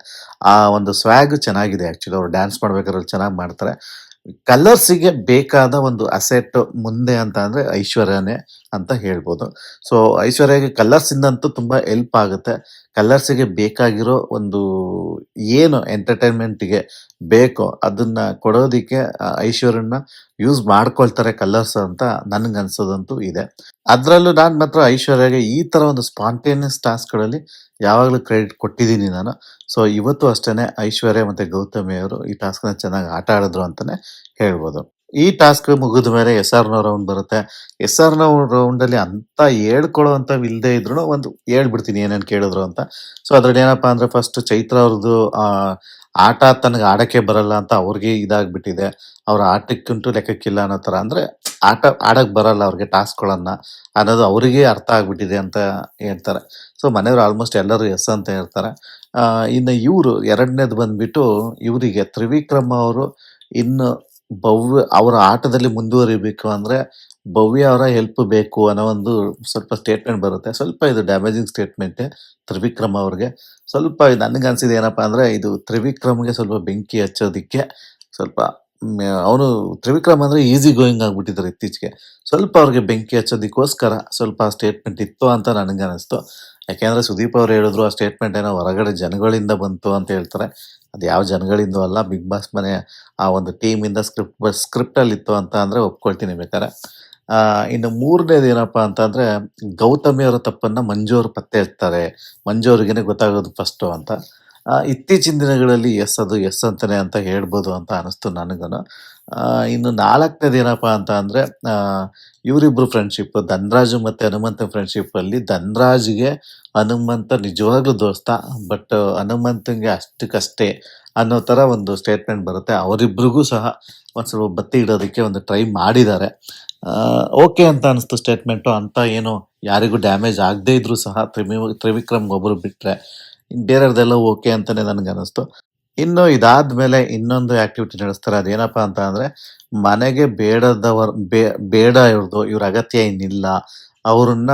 ಆ ಒಂದು ಸ್ವ್ಯಾಗ್ ಚೆನ್ನಾಗಿದೆ ಆಕ್ಚುಲಿ. ಅವ್ರು ಡ್ಯಾನ್ಸ್ ಮಾಡ್ಬೇಕಾದ್ರೆ ಚೆನ್ನಾಗಿ ಮಾಡ್ತಾರೆ. ಕಲರ್ಸಿಗೆ ಬೇಕಾದ ಒಂದು ಅಸೆಟ್ ಮುಂದೆ ಅಂತ ಅಂದ್ರೆ ಐಶ್ವರ್ಯನೇ ಅಂತ ಹೇಳ್ಬೋದು. ಸೊ ಐಶ್ವರ್ಯಗೆ ಕಲರ್ಸ್ ಇಂದಂತೂ ತುಂಬಾ ಹೆಲ್ಪ್ ಆಗುತ್ತೆ. ಕಲರ್ಸಿಗೆ ಬೇಕಾಗಿರೋ ಒಂದು ಏನು ಎಂಟರ್ಟೈನ್ಮೆಂಟ್‌ಗೆ ಬೇಕೋ ಅದನ್ನ ಕೊಡೋದಿಕ್ಕೆ ಐಶ್ವರ್ಯನ ಯೂಸ್ ಮಾಡ್ಕೊಳ್ತಾರೆ ಕಲರ್ಸ್ ಅಂತ ನನ್ಗನ್ಸೋದಂತೂ ಇದೆ. ಅದ್ರಲ್ಲೂ ನಾನ್ ಮಾತ್ರ ಐಶ್ವರ್ಯಗೆ ಈ ತರ ಒಂದು ಸ್ಪಾಂಟೇನಿಯಸ್ ಟಾಸ್ಕ್‌ಗಳಲ್ಲಿ ಯಾವಾಗ್ಲೂ ಕ್ರೆಡಿಟ್ ಕೊಟ್ಟಿದ್ದೀನಿ ನಾನು. ಸೊ ಇವತ್ತು ಅಷ್ಟೇನೆ ಐಶ್ವರ್ಯ ಮತ್ತೆ ಗೌತಮಿ ಅವರು ಈ ಟಾಸ್ಕ್‌ನ ಚೆನ್ನಾಗಿ ಆಟ ಆಡಿದ್ರು ಅಂತಾನೆ ಹೇಳ್ಬೋದು. ಈ ಟಾಸ್ಕ್ ಮುಗಿದ ಮೇಲೆ ಎಸ್.ಆರ್.ನೋ ರೌಂಡ್ ಬರುತ್ತೆ. ಎಸ್.ಆರ್.ನೋ ರೌಂಡಲ್ಲಿ ಅಂತ ಹೇಳ್ಕೊಳ್ಳೋವಂಥವು ಇದ್ರುನು ಒಂದು ಹೇಳ್ಬಿಡ್ತೀನಿ ಏನೇನ್ ಕೇಳಿದ್ರು ಅಂತ. ಸೊ ಅದ್ರಲ್ಲಿ ಏನಪ್ಪಾ ಅಂದ್ರೆ ಫಸ್ಟ್ ಚೈತ್ರ ಅವ್ರದ್ದು ಆಟ ತನಗೆ ಆಡಕ್ಕೆ ಬರಲ್ಲ ಅಂತ ಅವ್ರಿಗೆ ಇದಾಗ್ಬಿಟ್ಟಿದೆ. ಅವ್ರ ಆಟಕ್ಕಂತೂ ಲೆಕ್ಕಕ್ಕಿಲ್ಲ ಅನ್ನೋ ತರ. ಅಂದ್ರೆ ಆಟ ಆಡಕ್ ಬರಲ್ಲ ಅವ್ರಿಗೆ ಟಾಸ್ಕ್‌ಗಳನ್ನ ಅನ್ನೋದು ಅವರಿಗೆ ಅರ್ಥ ಆಗ್ಬಿಟ್ಟಿದೆ ಅಂತ ಹೇಳ್ತಾರೆ. ಸೊ ಮನೆಯವ್ರು ಆಲ್ಮೋಸ್ಟ್ ಎಲ್ಲರೂ ಎಸ್ ಅಂತ ಹೇಳ್ತಾರೆ. ಇನ್ನು ಇವ್ರು 2ನೇದು ಬಂದ್ಬಿಟ್ಟು ಇವರಿಗೆ ತ್ರಿವಿಕ್ರಮ್ ಅವರು ಇನ್ನು ಅವರ ಆಟದಲ್ಲಿ ಮುಂದುವರಿಬೇಕು ಅಂದ್ರೆ ಭವ್ಯ ಅವರ ಹೆಲ್ಪ್ ಬೇಕು ಅನ್ನೋ ಒಂದು ಸ್ವಲ್ಪ ಸ್ಟೇಟ್ಮೆಂಟ್ ಬರುತ್ತೆ. ಸ್ವಲ್ಪ ಇದು ಡ್ಯಾಮೇಜಿಂಗ್ ಸ್ಟೇಟ್ಮೆಂಟೇ ತ್ರಿವಿಕ್ರಮ್ ಅವ್ರಿಗೆ. ಸ್ವಲ್ಪ ನನಗನ್ಸಿದ್ದು ಏನಪ್ಪಾ ಅಂದ್ರೆ ಇದು ತ್ರಿವಿಕ್ರಮ್‌ಗೆ ಸ್ವಲ್ಪ ಬೆಂಕಿ ಹಚ್ಚೋದಿಕ್ಕೆ ಸ್ವಲ್ಪ ಅವನು ತ್ರಿವಿಕ್ರಮ್ ಅಂದ್ರೆ ಈಸಿ ಗೋಯಿಂಗ್ ಆಗ್ಬಿಟ್ಟಿದ್ದಾರೆ ಇತ್ತೀಚೆಗೆ. ಸ್ವಲ್ಪ ಅವ್ರಿಗೆ ಬೆಂಕಿ ಹಚ್ಚೋದಕ್ಕೋಸ್ಕರ ಸ್ವಲ್ಪ ಸ್ಟೇಟ್ಮೆಂಟ್ ಇತ್ತು ಅಂತ ನನಗನ್ನಿಸ್ತು. ಯಾಕೆಂದ್ರೆ ಸುದೀಪ್ ಅವ್ರು ಹೇಳಿದ್ರು ಆ ಸ್ಟೇಟ್ಮೆಂಟ್ ಏನೋ ಹೊರಗಡೆ ಜನಗಳಿಂದ ಬಂತು ಅಂತ ಹೇಳ್ತಾರೆ. ಅದು ಯಾವ ಜನಗಳಿಂದೂ ಅಲ್ಲ. ಬಿಗ್ ಬಾಸ್ ಮನೆ ಆ ಒಂದು ಟೀಮಿಂದ ಸ್ಕ್ರಿಪ್ಟಲ್ಲಿ ಇತ್ತು ಅಂತ ಅಂದ್ರೆ ಒಪ್ಕೊಳ್ತೀನಿ ಬೇಕಾರೆ. ಇನ್ನು 3ನೇದು ಏನಪ್ಪಾ ಅಂತಂದ್ರೆ ಗೌತಮಿ ಅವರ ತಪ್ಪನ್ನ ಮಂಜು ಅವರು ಪತ್ತೆ ಹಚ್ತಾರೆ. ಮಂಜು ಅವ್ರಿಗೇನೆ ಗೊತ್ತಾಗೋದು ಫಸ್ಟು ಅಂತ. ಇತ್ತೀಚಿನ ದಿನಗಳಲ್ಲಿ ಅದು ಎಸ್ ಅಂತಾನೆ ಅಂತ ಹೇಳ್ಬೋದು ಅಂತ ಅನಿಸ್ತು ನನಗೂನು. ಇನ್ನು 4ನೇದು ಏನಪ್ಪಾ ಅಂತ ಅಂದ್ರೆ ಇವರಿಬ್ರು ಫ್ರೆಂಡ್‌ಶಿಪ್ ಧನ್‌ರಾಜ್ ಮತ್ತೆ ಹನುಮಂತನ್ ಫ್ರೆಂಡ್‌ಶಿಪ್ ಅಲ್ಲಿ ಧನ್‌ರಾಜ್‌ಗೆ ಹನುಮಂತ ನಿಜವಾಗ್ಲೂ ದೋಸ್ತ. ಬಟ್ ಹನುಮಂತಂಗೆ ಅಷ್ಟಕ್ಕಷ್ಟೇ ಅನ್ನೋ ತರ ಒಂದು ಸ್ಟೇಟ್ಮೆಂಟ್ ಬರುತ್ತೆ. ಅವರಿಬ್ರಿಗೂ ಸಹ ಒಂದ್ ಸ್ವಲ್ಪ ಬತ್ತಿ ಇಡೋದಕ್ಕೆ ಒಂದು ಟ್ರೈ ಮಾಡಿದ್ದಾರೆ. ಓಕೆ ಅಂತ ಅನಿಸ್ತು ಸ್ಟೇಟ್ಮೆಂಟು. ಅಂತ ಏನು ಯಾರಿಗೂ ಡ್ಯಾಮೇಜ್ ಆಗದೇ ಇದ್ರೂ ಸಹ ತ್ರಿವಿಕ್ರಮ್‌ಗೆ ಒಬ್ರು ಬಿಟ್ರೆ ಬೇರೆಯವ್ರದೆಲ್ಲ ಓಕೆ ಅಂತಾನೆ ನನಗನ್ನಿಸ್ತು. ಇನ್ನು ಇದಾದ್ಮೇಲೆ ಇನ್ನೊಂದು ಆಕ್ಟಿವಿಟಿ ನಡೆಸ್ತಾರೆ. ಅದೇನಪ್ಪಾ ಅಂತ ಅಂದ್ರೆ ಮನೆಗೆ ಬೇಡ ಇವ್ರ ಅಗತ್ಯ ಇನ್ನಿಲ್ಲ. ಅವ್ರನ್ನ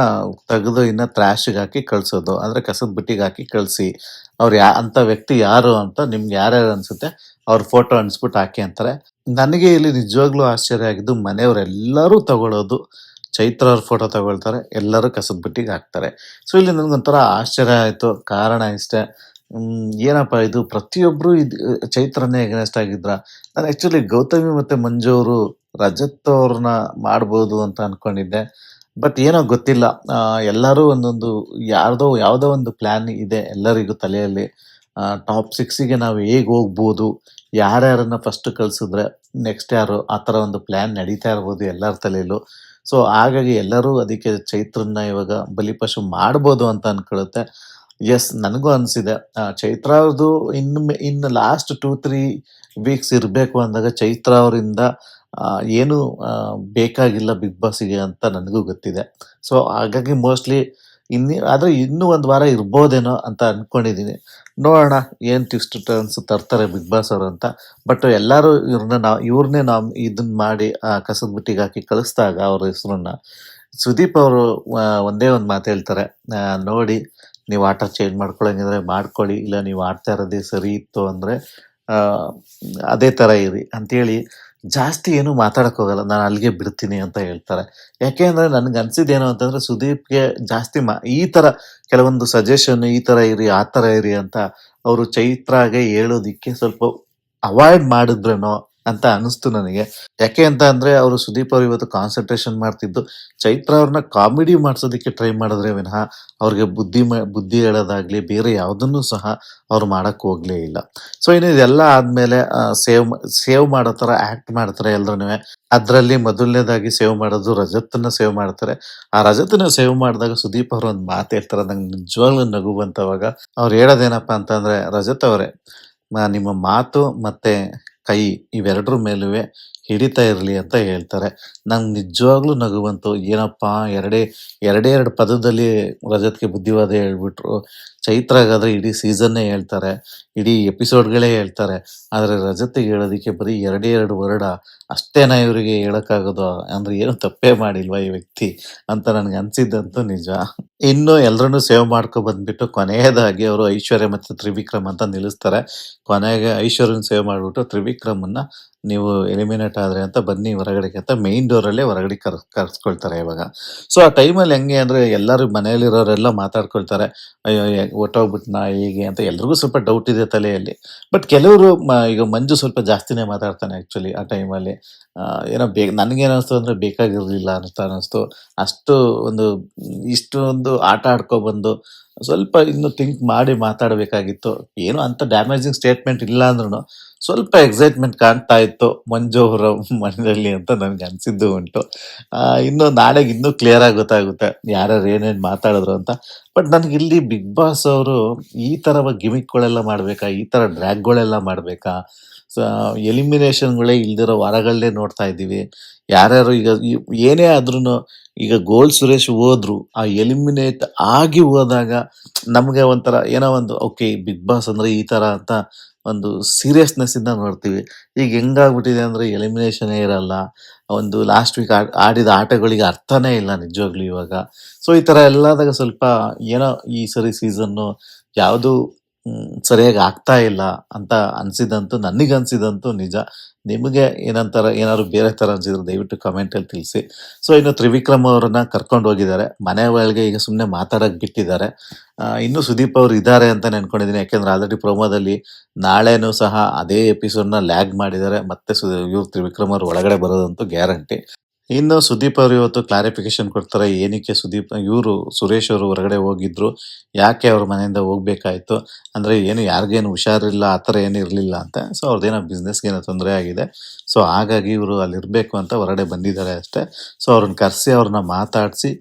ತೆಗೆದು ಇನ್ನ ಟ್ರಾಶ್‌ಗೆ ಹಾಕಿ ಕಳ್ಸೋದು. ಅಂದ್ರೆ ಕಸದ ಬುಟ್ಟಿಗೆ ಹಾಕಿ ಕಳ್ಸಿ. ಅಂತ ವ್ಯಕ್ತಿ ಯಾರು ಅಂತ ನಿಮ್ಗೆ ಯಾರ್ಯಾರು ಅನ್ಸುತ್ತೆ ಅವ್ರ ಫೋಟೋ ಅನ್ಸ್ಬಿಟ್ಟು ಹಾಕಿ ಅಂತಾರೆ. ನನಗೆ ಇಲ್ಲಿ ನಿಜವಾಗ್ಲೂ ಆಶ್ಚರ್ಯ ಆಗಿದ್ದು ಮನೆಯವರೆಲ್ಲರೂ ತಗೊಳ್ಳೋದು ಚೈತ್ರ ಅವ್ರ ಫೋಟೋ ತಗೊಳ್ತಾರೆ. ಎಲ್ಲರೂ ಕಸದ ಬುಟ್ಟಿಗೆ ಹಾಕ್ತಾರೆ. ಸೊ ಇಲ್ಲಿ ನನ್ಗೊಂಥರ ಆಶ್ಚರ್ಯ ಆಯ್ತು. ಕಾರಣ ಇಷ್ಟೇ. ಏನಪ್ಪಾ ಇದು ಪ್ರತಿಯೊಬ್ರು ಚೈತ್ರನ್ನೇ ಎಗನೆಸ್ಟ್ ಆಗಿದ್ರ? ನಾನು ಆಕ್ಚುಲಿ ಗೌತಮಿ ಮತ್ತೆ ಮಂಜು ಅವರು ರಜತ್ ಅವ್ರನ್ನ ಮಾಡ್ಬೋದು ಅಂತ ಅನ್ಕೊಂಡಿದ್ದೆ. ಬಟ್ ಏನೋ ಗೊತ್ತಿಲ್ಲ. ಎಲ್ಲರೂ ಒಂದೊಂದು ಯಾವ್ದೋ ಒಂದು ಪ್ಲಾನ್ ಇದೆ ಎಲ್ಲರಿಗೂ ತಲೆಯಲ್ಲಿ. ಟಾಪ್ 6ಗೆ ನಾವು ಹೇಗ್ ಹೋಗ್ಬೋದು? ಯಾರ್ಯಾರನ್ನ ಫಸ್ಟ್ ಕಳ್ಸಿದ್ರೆ ನೆಕ್ಸ್ಟ್ ಯಾರು? ಆ ತರ ಒಂದು ಪ್ಲಾನ್ ನಡೀತಾ ಇರ್ಬೋದು ಎಲ್ಲರ ತಲೆಯಲ್ಲೂ. ಸೊ ಹಾಗಾಗಿ ಎಲ್ಲರೂ ಅದಕ್ಕೆ ಚೈತ್ರನ್ನ ಇವಾಗ ಬಲಿಪಶು ಮಾಡ್ಬೋದು ಅಂತ ಅನ್ಕೊಳ್ಳುತ್ತೆ. ಯೆಸ್ ನನಗೂ ಅನ್ಸಿದೆ. ಚೈತ್ರ ಅವ್ರದ್ದು ಇನ್ನು ಲಾಸ್ಟ್ 2-3 ವೀಕ್ಸ್ ಇರ್ಬೇಕು ಅಂದಾಗ ಚೈತ್ರ ಅವರಿಂದ ಏನು ಬೇಕಾಗಿಲ್ಲ ಬಿಗ್ ಬಾಸ್‌ಗೆ ಅಂತ ನನಗೂ ಗೊತ್ತಿದೆ. ಸೊ ಹಾಗಾಗಿ ಮೋಸ್ಟ್‌ಲಿ ಆದ್ರೆ ಇನ್ನೂ ಒಂದು ವಾರ ಇರ್ಬೋದೇನೋ ಅಂತ ಅನ್ಕೊಂಡಿದೀನಿ. ನೋಡೋಣ ಏನ್ ಟ್ವಿಸ್ಟ್ ಟರ್ನ್ಸ್ ತರ್ತಾರೆ ಬಿಗ್ ಬಾಸ್ ಅವರು ಅಂತ. ಬಟ್ ಎಲ್ಲರೂ ಇವ್ರನ್ನೇ ಇದನ್ನ ಮಾಡಿ ಕಸದ ಬುಟ್ಟಿಗೆ ಹಾಕಿ ಕಳಿಸ್ದಾಗ ಅವ್ರ ಹೆಸರನ್ನ ಸುದೀಪ್ ಅವರು ಒಂದೇ ಒಂದು ಮಾತು ಹೇಳ್ತಾರೆ. ನೋಡಿ ನೀವು ಆಟ ಚೇಂಜ್ ಮಾಡ್ಕೊಳಂಗಿದ್ರೆ ಮಾಡ್ಕೊಳ್ಳಿ. ಇಲ್ಲ ನೀವು ಆಡ್ತಾ ಇರೋದೇ ಸರಿ ಇತ್ತು ಅಂದ್ರೆ ಆ, ಅದೇ ತರ ಇರಿ ಅಂತೇಳಿ ಜಾಸ್ತಿ ಏನು ಮಾತಾಡಕ್ ಹೋಗಲ್ಲ. ನಾನು ಅಲ್ಲಿಗೆ ಬಿಡ್ತೀನಿ ಅಂತ ಹೇಳ್ತಾರೆ. ಯಾಕೆ ಅಂದ್ರೆ ನನ್ಗೆ ಅನ್ಸಿದ್ದೇನು ಅಂತಂದ್ರೆ ಸುದೀಪ್ಗೆ ಜಾಸ್ತಿ ಈ ತರ ಕೆಲವೊಂದು ಸಜೆಷನ್ ಈ ತರ ಇರಿ ಆ ತರ ಇರಿ ಅಂತ ಅವರು ಚೈತ್ರಾಗೆ ಹೇಳೋದಿಕ್ಕೆ ಸ್ವಲ್ಪ ಅವಾಯ್ಡ್ ಮಾಡಿದ್ರೇನೋ ಅಂತ ಅನಿಸ್ತು ನನಗೆ. ಯಾಕೆ ಅಂತ ಅಂದ್ರೆ ಅವರು ಸುದೀಪ್ ಅವರು ಇವತ್ತು ಕಾನ್ಸಂಟ್ರೇಷನ್ ಮಾಡ್ತಿದ್ದು ಚೈತ್ರ ಅವ್ರನ್ನ ಕಾಮಿಡಿ ಮಾಡ್ಸೋದಕ್ಕೆ ಟ್ರೈ ಮಾಡಿದ್ರೆ ವಿನಃ ಅವ್ರಿಗೆ ಬುದ್ಧಿ ಹೇಳೋದಾಗ್ಲಿ ಬೇರೆ ಯಾವುದನ್ನು ಸಹ ಅವ್ರು ಮಾಡಕ್ ಹೋಗ್ಲೇ ಇಲ್ಲ. ಸೊ ಇನ್ನು ಇದೆಲ್ಲ ಆದ್ಮೇಲೆ ಸೇವ್ ಮಾಡೋ ತರ ಆಕ್ಟ್ ಮಾಡ್ತಾರೆ ಎಲ್ರೂನುವೆ. ಅದ್ರಲ್ಲಿ ಮೊದಲನೇದಾಗಿ ಸೇವ್ ಮಾಡೋದು ರಜತನ್ನ ಸೇವ್ ಮಾಡ್ತಾರೆ. ಆ ರಜತನ್ನ ಸೇವ್ ಮಾಡಿದಾಗ ಸುದೀಪ್ ಅವರು ಒಂದು ಮಾತು ಹೇಳ್ತಾರೆ. ನಂಗೆ ನಿಜವಾಗ್ಲೂ ನಗು ಬಂತವಾಗ. ಅವ್ರು ಹೇಳೋದೇನಪ್ಪಾ ಅಂತಂದ್ರೆ, ರಜತ್ ಅವರೇ ನಿಮ್ಮ ಮಾತು ಮತ್ತೆ ಕೈ ಇವೆರಡರ ಮೇಲುವೆ ಹಿಡಿತಾ ಇರ್ಲಿ ಅಂತ ಹೇಳ್ತಾರೆ. ನಂಗೆ ನಿಜವಾಗ್ಲೂ ನಗು ಬಂತು. ಏನಪ್ಪಾ ಎರಡೇ ಎರಡು ಪದದಲ್ಲಿ ರಜತ್‌ಗೆ ಬುದ್ಧಿವಾದ ಹೇಳ್ಬಿಟ್ರು. ಚೈತ್ರಾಗಾದ್ರೆ ಇಡೀ ಸೀಸನ್ನೇ ಹೇಳ್ತಾರೆ. ಇಡೀ ಎಪಿಸೋಡ್‌ಗಳೇ ಹೇಳ್ತಾರೆ. ಆದ್ರೆ ರಜತ್‌ಗೆ ಹೇಳೋದಿಕ್ಕೆ ಬರೀ ಎರಡೇ 2 ವರ್ಡಾ? ಅಷ್ಟೇನಾ ಇವ್ರಿಗೆ ಹೇಳಕ್ಕಾಗೋದು? ಅಂದ್ರೆ ಏನು ತಪ್ಪೇ ಮಾಡಿಲ್ವಾ ಈ ವ್ಯಕ್ತಿ ಅಂತ ನನ್ಗೆ ಅನ್ಸಿದ್ದಂತೂ ನಿಜ. ಇನ್ನು ಎಲ್ರನ್ನೂ ಸೇವ್ ಮಾಡ್ಕೊ ಬಂದ್ಬಿಟ್ಟು ಕೊನೆಯದಾಗಿ ಅವರು ಐಶ್ವರ್ಯ ಮತ್ತು ತ್ರಿವಿಕ್ರಮ್ ಅಂತ ನಿಲ್ಲಿಸ್ತಾರೆ. ಕೊನೆಗೆ ಐಶ್ವರ್ಯನ ಸೇವ್ ಮಾಡ್ಬಿಟ್ಟು ತ್ರಿವಿಕ್ರಮನ್ನ ನೀವು ಎಲಿಮಿನೇಟ್ ಆದ್ರಿ ಅಂತ ಬನ್ನಿ ಹೊರಗಡೆಗೆ ಅಂತ ಮೇನ್ ಡೋರಲ್ಲೇ ಹೊರಗಡೆ ಕರ್ಸ್ಕೊಳ್ತಾರೆ ಇವಾಗ. ಸೊ ಆ ಟೈಮಲ್ಲಿ ಹೆಂಗೆ ಅಂದ್ರೆ ಎಲ್ಲರೂ ಮನೆಯಲ್ಲಿರೋರೆಲ್ಲ ಮಾತಾಡ್ಕೊಳ್ತಾರೆ. ಅಯ್ಯೋ! ಹೊರ್ಟೋಗ್ಬಿಟ್ನಾ ಹೇಗೆ ಅಂತ ಎಲ್ರಿಗೂ ಸ್ವಲ್ಪ ಡೌಟ್ ಇದೆ ತಲೆಯಲ್ಲಿ. ಬಟ್ ಕೆಲವರು ಈಗ ಮಂಜು ಸ್ವಲ್ಪ ಜಾಸ್ತಿನೇ ಮಾತಾಡ್ತಾನೆ ಆಕ್ಚುಲಿ ಆ ಟೈಮಲ್ಲಿ. ಏನೋ ನನಗೇನನ್ಸ್ತು ಅಂದ್ರೆ ಬೇಕಾಗಿರ್ಲಿಲ್ಲ ಅಂತ ಅನಿಸ್ತು. ಅಷ್ಟು ಒಂದು ಇಷ್ಟೊಂದು ಆಟ ಆಡ್ಕೊಬಂದು ಸ್ವಲ್ಪ ಇನ್ನು ಥಿಂಕ್ ಮಾಡಿ ಮಾತಾಡಬೇಕಾಗಿತ್ತು. ಏನು ಅಂತ ಡ್ಯಾಮೇಜಿಂಗ್ ಸ್ಟೇಟ್ಮೆಂಟ್ ಇಲ್ಲ ಅಂದ್ರೂ ಸ್ವಲ್ಪ ಎಕ್ಸೈಟ್ಮೆಂಟ್ ಕಾಣ್ತಾ ಇತ್ತು ಮಂಜು ಅವರ ಮನೆಯಲ್ಲಿ ಅಂತ ನನ್ಗೆ ಅನ್ಸಿದ್ದು ಉಂಟು. ಇನ್ನು ನಾಳೆಗೆ ಇನ್ನೂ ಕ್ಲಿಯರ್ ಆಗಿ ಗೊತ್ತಾಗುತ್ತೆ ಯಾರ್ಯಾರು ಏನೇನು ಮಾತಾಡಿದ್ರು ಅಂತ. ಬಟ್ ನನಗೆ ಇಲ್ಲಿ ಬಿಗ್ ಬಾಸ್ ಅವರು ಈ ತರ ಗಿಮಿಕ್ಗಳೆಲ್ಲ ಮಾಡ್ಬೇಕಾ, ಈ ತರ ಡ್ರ್ಯಾಗ್ಗಳೆಲ್ಲ ಮಾಡ್ಬೇಕಾ, ಎಲಿಮಿನೇಷನ್ಗಳೇ ಇಲ್ದಿರೋ ವಾರಗಳನ್ನೇ ನೋಡ್ತಾ ಇದ್ದೀವಿ. ಯಾರ್ಯಾರು ಈಗ ಏನೇ ಆದ್ರೂ ಈಗ ಗೋಲ್ಡ್ ಸುರೇಶ್ ಹೋದ್ರು, ಆ ಎಲಿಮಿನೇಟ್ ಆಗಿ ಹೋದಾಗ ನಮ್ಗೆ ಒಂಥರ ಏನೋ ಒಂದು ಓಕೆ ಬಿಗ್ ಬಾಸ್ ಅಂದ್ರೆ ಈ ತರ ಅಂತ ಒಂದು ಸೀರಿಯಸ್ನೆಸ್ ಇಂದ ನೋಡ್ತೀವಿ. ಈಗ ಹೆಂಗಾಗ್ಬಿಟ್ಟಿದೆ ಅಂದ್ರೆ ಎಲಿಮಿನೇಷನೇ ಇರಲ್ಲ. ಒಂದು ಲಾಸ್ಟ್ ವೀಕ್ ಆಡಿದ ಆಟಗಳಿಗೆ ಅರ್ಥನೇ ಇಲ್ಲ ನಿಜವಾಗ್ಲೂ ಇವಾಗ. ಸೊ ಈ ತರ ಎಲ್ಲಾದಾಗ ಸ್ವಲ್ಪ ಏನೋ ಈ ಸರಿ ಸೀಸನ್ನು ಯಾವುದು ಸರಿಯಾಗಿ ಆಗ್ತಾ ಇಲ್ಲ ಅಂತ ಅನ್ಸಿದಂತೂ ನನಗನ್ಸಿದಂತೂ ನಿಜ. ನಿಮಗೆ ಏನಂತಾರ ಏನಾದ್ರು ಬೇರೆ ತರ ಅನ್ಸಿದ್ರೆ ದಯವಿಟ್ಟು ಕಮೆಂಟಲ್ಲಿ ತಿಳಿಸಿ. ಸೊ ಇನ್ನು ತ್ರಿವಿಕ್ರಮ್ ಅವರನ್ನ ಕರ್ಕೊಂಡು ಹೋಗಿದ್ದಾರೆ. ಮನೆ ಒಳಗೆ ಈಗ ಸುಮ್ಮನೆ ಮಾತಾಡಕ್ ಬಿಟ್ಟಿದ್ದಾರೆ. ಇನ್ನು ಸುದೀಪ್ ಅವರು ಇದ್ದಾರೆ ಅಂತ ಅನ್ಕೊಂಡಿದ್ದೀನಿ. ಯಾಕೆಂದ್ರೆ ಆಲ್ರೆಡಿ ಪ್ರೊಮೋದಲ್ಲಿ ನಾಳೆನೂ ಸಹ ಅದೇ ಎಪಿಸೋಡ್ನ ಲ್ಯಾಗ್ ಮಾಡಿದ್ದಾರೆ. ಮತ್ತೆ ಇವ್ರು ತ್ರಿವಿಕ್ರಮ್ ಅವರು ಒಳಗಡೆ ಬರೋದಂತೂ ಗ್ಯಾರಂಟಿ. ಇನ್ನು ಸುದೀಪ್ ಅವರು ಇವತ್ತು ಕ್ಲಾರಿಫಿಕೇಶನ್ ಕೊಡ್ತಾರೆ. ಏನಕ್ಕೆ ಇವರು ಸುರೇಶ್ ಅವರು ಹೊರಗಡೆ ಹೋಗಿದ್ರು, ಯಾಕೆ ಅವ್ರ ಮನೆಯಿಂದ ಹೋಗ್ಬೇಕಾಯ್ತು ಅಂದ್ರೆ ಏನು ಯಾರಿಗೇನು ಹುಷಾರಿಲ್ಲ ಆ ಥರ ಏನು ಇರಲಿಲ್ಲ ಅಂತ. ಸೊ ಅವ್ರದ್ದೇನೋ ಬಿಸ್ನೆಸ್ಗೆ ಏನೋ ತೊಂದರೆ ಆಗಿದೆ. ಸೊ ಹಾಗಾಗಿ ಇವರು ಅಲ್ಲಿರಬೇಕು ಅಂತ ಹೊರಗಡೆ ಬಂದಿದ್ದಾರೆ ಅಷ್ಟೇ. ಸೊ ಅವ್ರನ್ನ ಕರೆಸಿ ಅವ್ರನ್ನ ಮಾತಾಡಿಸಿ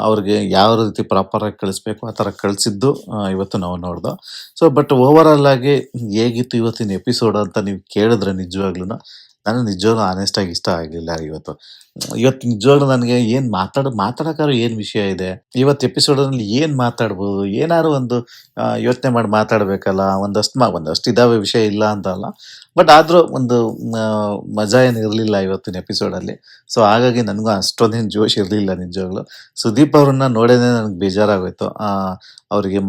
ಅವ್ರಿಗೆ ಯಾವ ರೀತಿ ಪ್ರಾಪರಾಗಿ ಕಳಿಸ್ಬೇಕು ಆ ಥರ ಕಳಿಸಿದ್ದು ಇವತ್ತು ನಾವು ನೋಡ್ದೋ. ಸೊ ಬಟ್ ಓವರಾಲ್ ಆಗಿ ಹೇಗಿತ್ತು ಇವತ್ತಿನ ಎಪಿಸೋಡ್ ಅಂತ ನೀವು ಕೇಳಿದ್ರೆ ನಿಜವಾಗ್ಲೂ ನನಗೆ ನಿಜವಾಗ್ಲೂ ಆನೆಸ್ಟ್ ಆಗಿ ಇಷ್ಟ ಆಗಲಿಲ್ಲ ಇವತ್ತು. ಇವತ್ತು ನಿಜವಾಗ್ಲೂ ನನಗೆ ಏನು ಮಾತಾಡೋಕ್ಕಾದ್ರೂ ಏನು ವಿಷಯ ಇದೆ? ಇವತ್ತು ಎಪಿಸೋಡಲ್ಲಿ ಏನು ಮಾತಾಡ್ಬೋದು? ಏನಾದ್ರು ಒಂದು ಯೋಚನೆ ಮಾಡಿ ಮಾತಾಡಬೇಕಲ್ಲ. ಒಂದಷ್ಟು ಇದಾವೆ ವಿಷಯ ಇಲ್ಲ ಅಂತ ಅಲ್ಲ. ಬಟ್ ಆದರೂ ಒಂದು ಮಜಾ ಏನು ಇರಲಿಲ್ಲ ಇವತ್ತಿನ ಎಪಿಸೋಡಲ್ಲಿ. ಸೊ ಹಾಗಾಗಿ ನನಗೂ ಅಷ್ಟೊಂದೇನು ಜೋಶ್ ಇರಲಿಲ್ಲ ನಿಜವಾಗ್ಲೂ. ಸುದೀಪ್ ಅವ್ರನ್ನ ನೋಡೇನೆ ನನಗೆ ಬೇಜಾರಾಗೋಯ್ತು. ಅವರಿಗೆ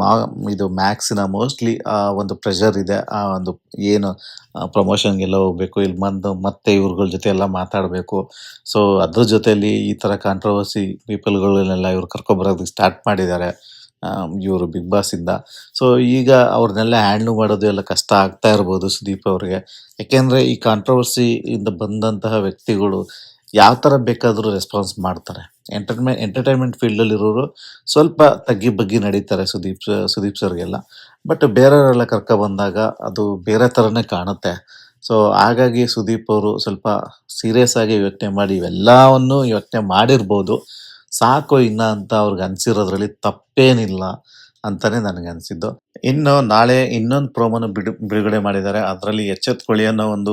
ಇದು ಮ್ಯಾಕ್ಸಿನ ಮೋಸ್ಟ್ಲಿ ಒಂದು ಪ್ರೆಷರ್ ಇದೆ. ಆ ಒಂದು ಏನು ಪ್ರಮೋಷನ್ಗೆಲ್ಲ ಹೋಗ್ಬೇಕು, ಇಲ್ಲಿ ಬಂದು ಮತ್ತೆ ಇವ್ರುಗಳ ಜೊತೆ ಎಲ್ಲ ಮಾತಾಡಬೇಕು. ಸೊ ಅದ್ರ ಜೊತೆಯಲ್ಲಿ ಈ ಥರ ಕಾಂಟ್ರವರ್ಸಿ ಪೀಪಲ್ಗಳನ್ನೆಲ್ಲ ಇವ್ರು ಕರ್ಕೊಬರೋದಕ್ಕೆ ಸ್ಟಾರ್ಟ್ ಮಾಡಿದ್ದಾರೆ ಇವರು ಬಿಗ್ ಬಾಸ್ ಇಂದ. ಸೊ ಈಗ ಅವ್ರನ್ನೆಲ್ಲ ಹ್ಯಾಂಡ್ಲ್ ಮಾಡೋದು ಎಲ್ಲ ಕಷ್ಟ ಆಗ್ತಾ ಇರ್ಬೋದು ಸುದೀಪ್ ಅವ್ರಿಗೆ. ಯಾಕೆಂದ್ರೆ ಈ ಕಾಂಟ್ರವರ್ಸಿ ಇಂದ ಬಂದಂತಹ ವ್ಯಕ್ತಿಗಳು ಯಾವ ಥರ ಬೇಕಾದರೂ ರೆಸ್ಪಾನ್ಸ್ ಮಾಡ್ತಾರೆ. ಎಂಟರ್ಟೈನ್ಮೆಂಟ್ ಫೀಲ್ಡಲ್ಲಿ ಇರೋರು ಸ್ವಲ್ಪ ತಗ್ಗಿ ಬಗ್ಗಿ ನಡೀತಾರೆ ಸುದೀಪ್ ಸರ್ಗೆಲ್ಲ. ಬಟ್ ಬೇರೆಯವರೆಲ್ಲ ಬಂದಾಗ ಅದು ಬೇರೆ ಥರನೇ ಕಾಣುತ್ತೆ. ಸೊ ಹಾಗಾಗಿ ಸುದೀಪ್ ಅವರು ಸ್ವಲ್ಪ ಸೀರಿಯಸ್ ಆಗಿ ಯೋಚನೆ ಮಾಡಿ ಇವೆಲ್ಲವನ್ನು ಯೋಚನೆ ಮಾಡಿರ್ಬೋದು. ಸಾಕು ಇನ್ನ ಅಂತ ಅವ್ರಿಗೆ ಅನ್ಸಿರೋದ್ರಲ್ಲಿ ತಪ್ಪೇನಿಲ್ಲ ಅಂತಾನೆ ನನಗನ್ಸಿದ್ದು. ಇನ್ನು ನಾಳೆ ಇನ್ನೊಂದು ಪ್ರೋಮೋನ ಬಿಡುಗಡೆ ಮಾಡಿದ್ದಾರೆ. ಅದರಲ್ಲಿ ಎಚ್ಚೆತ್ಕೊಳ್ಳಿ ಅನ್ನೋ ಒಂದು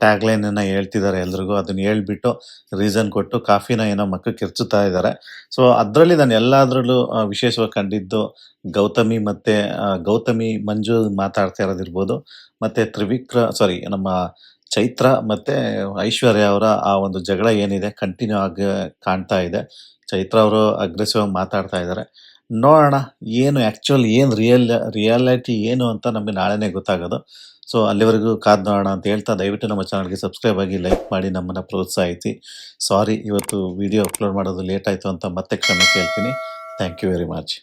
ಟ್ಯಾಗ್ ಲೈನ್ ಅನ್ನ ಹೇಳ್ತಿದ್ದಾರೆ ಎಲ್ರಿಗೂ. ಅದನ್ನ ಹೇಳ್ಬಿಟ್ಟು ರೀಸನ್ ಕೊಟ್ಟು ಕಾಫಿನ ಏನೋ ಮಕ್ಕಕ್ಕೆ ಕಿರ್ಚುತ್ತಾ ಇದ್ದಾರೆ. ಸೊ ಅದರಲ್ಲಿ ನಾನು ಎಲ್ಲಾದ್ರಲ್ಲೂ ವಿಶೇಷವಾಗಿ ಕಂಡಿದ್ದು ಗೌತಮಿ ಮಂಜು ಮಾತಾಡ್ತಾ ಇರೋದಿರ್ಬೋದು. ಮತ್ತೆ ನಮ್ಮ ಚೈತ್ರ ಮತ್ತೆ ಐಶ್ವರ್ಯ ಅವರ ಆ ಒಂದು ಜಗಳ ಏನಿದೆ ಕಂಟಿನ್ಯೂ ಆಗಿ ಕಾಣ್ತಾ ಇದೆ. ಚೈತ್ರ ಅವರು ಅಗ್ರೆಸಿವ್ ಆಗಿ ಮಾತಾಡ್ತಾ ಇದ್ದಾರೆ. ನೋಡೋಣ ಏನು ಏನು ರಿಯಾಲಿಟಿ ಏನು ಅಂತ ನಮಗೆ ನಾಳೆನೇ ಗೊತ್ತಾಗೋದು. ಸೊ ಅಲ್ಲಿವರೆಗೂ ಕಾದ್ ನೋಡೋಣ ಅಂತ ಹೇಳ್ತಾ ದಯವಿಟ್ಟು ನಮ್ಮ ಚಾನಲ್ಗೆ ಸಬ್ಸ್ಕ್ರೈಬ್ ಆಗಿ ಲೈಕ್ ಮಾಡಿ ನಮ್ಮನ್ನು ಪ್ರೋತ್ಸಾಹಿಸಿ. ಸಾರಿ ಇವತ್ತು ವಿಡಿಯೋ ಅಪ್ಲೋಡ್ ಮಾಡೋದು ಲೇಟ್ ಆಯಿತು ಅಂತ ಮತ್ತೆ ಕ್ಷಮೆ ಕೇಳ್ತೀನಿ. Thank you very much.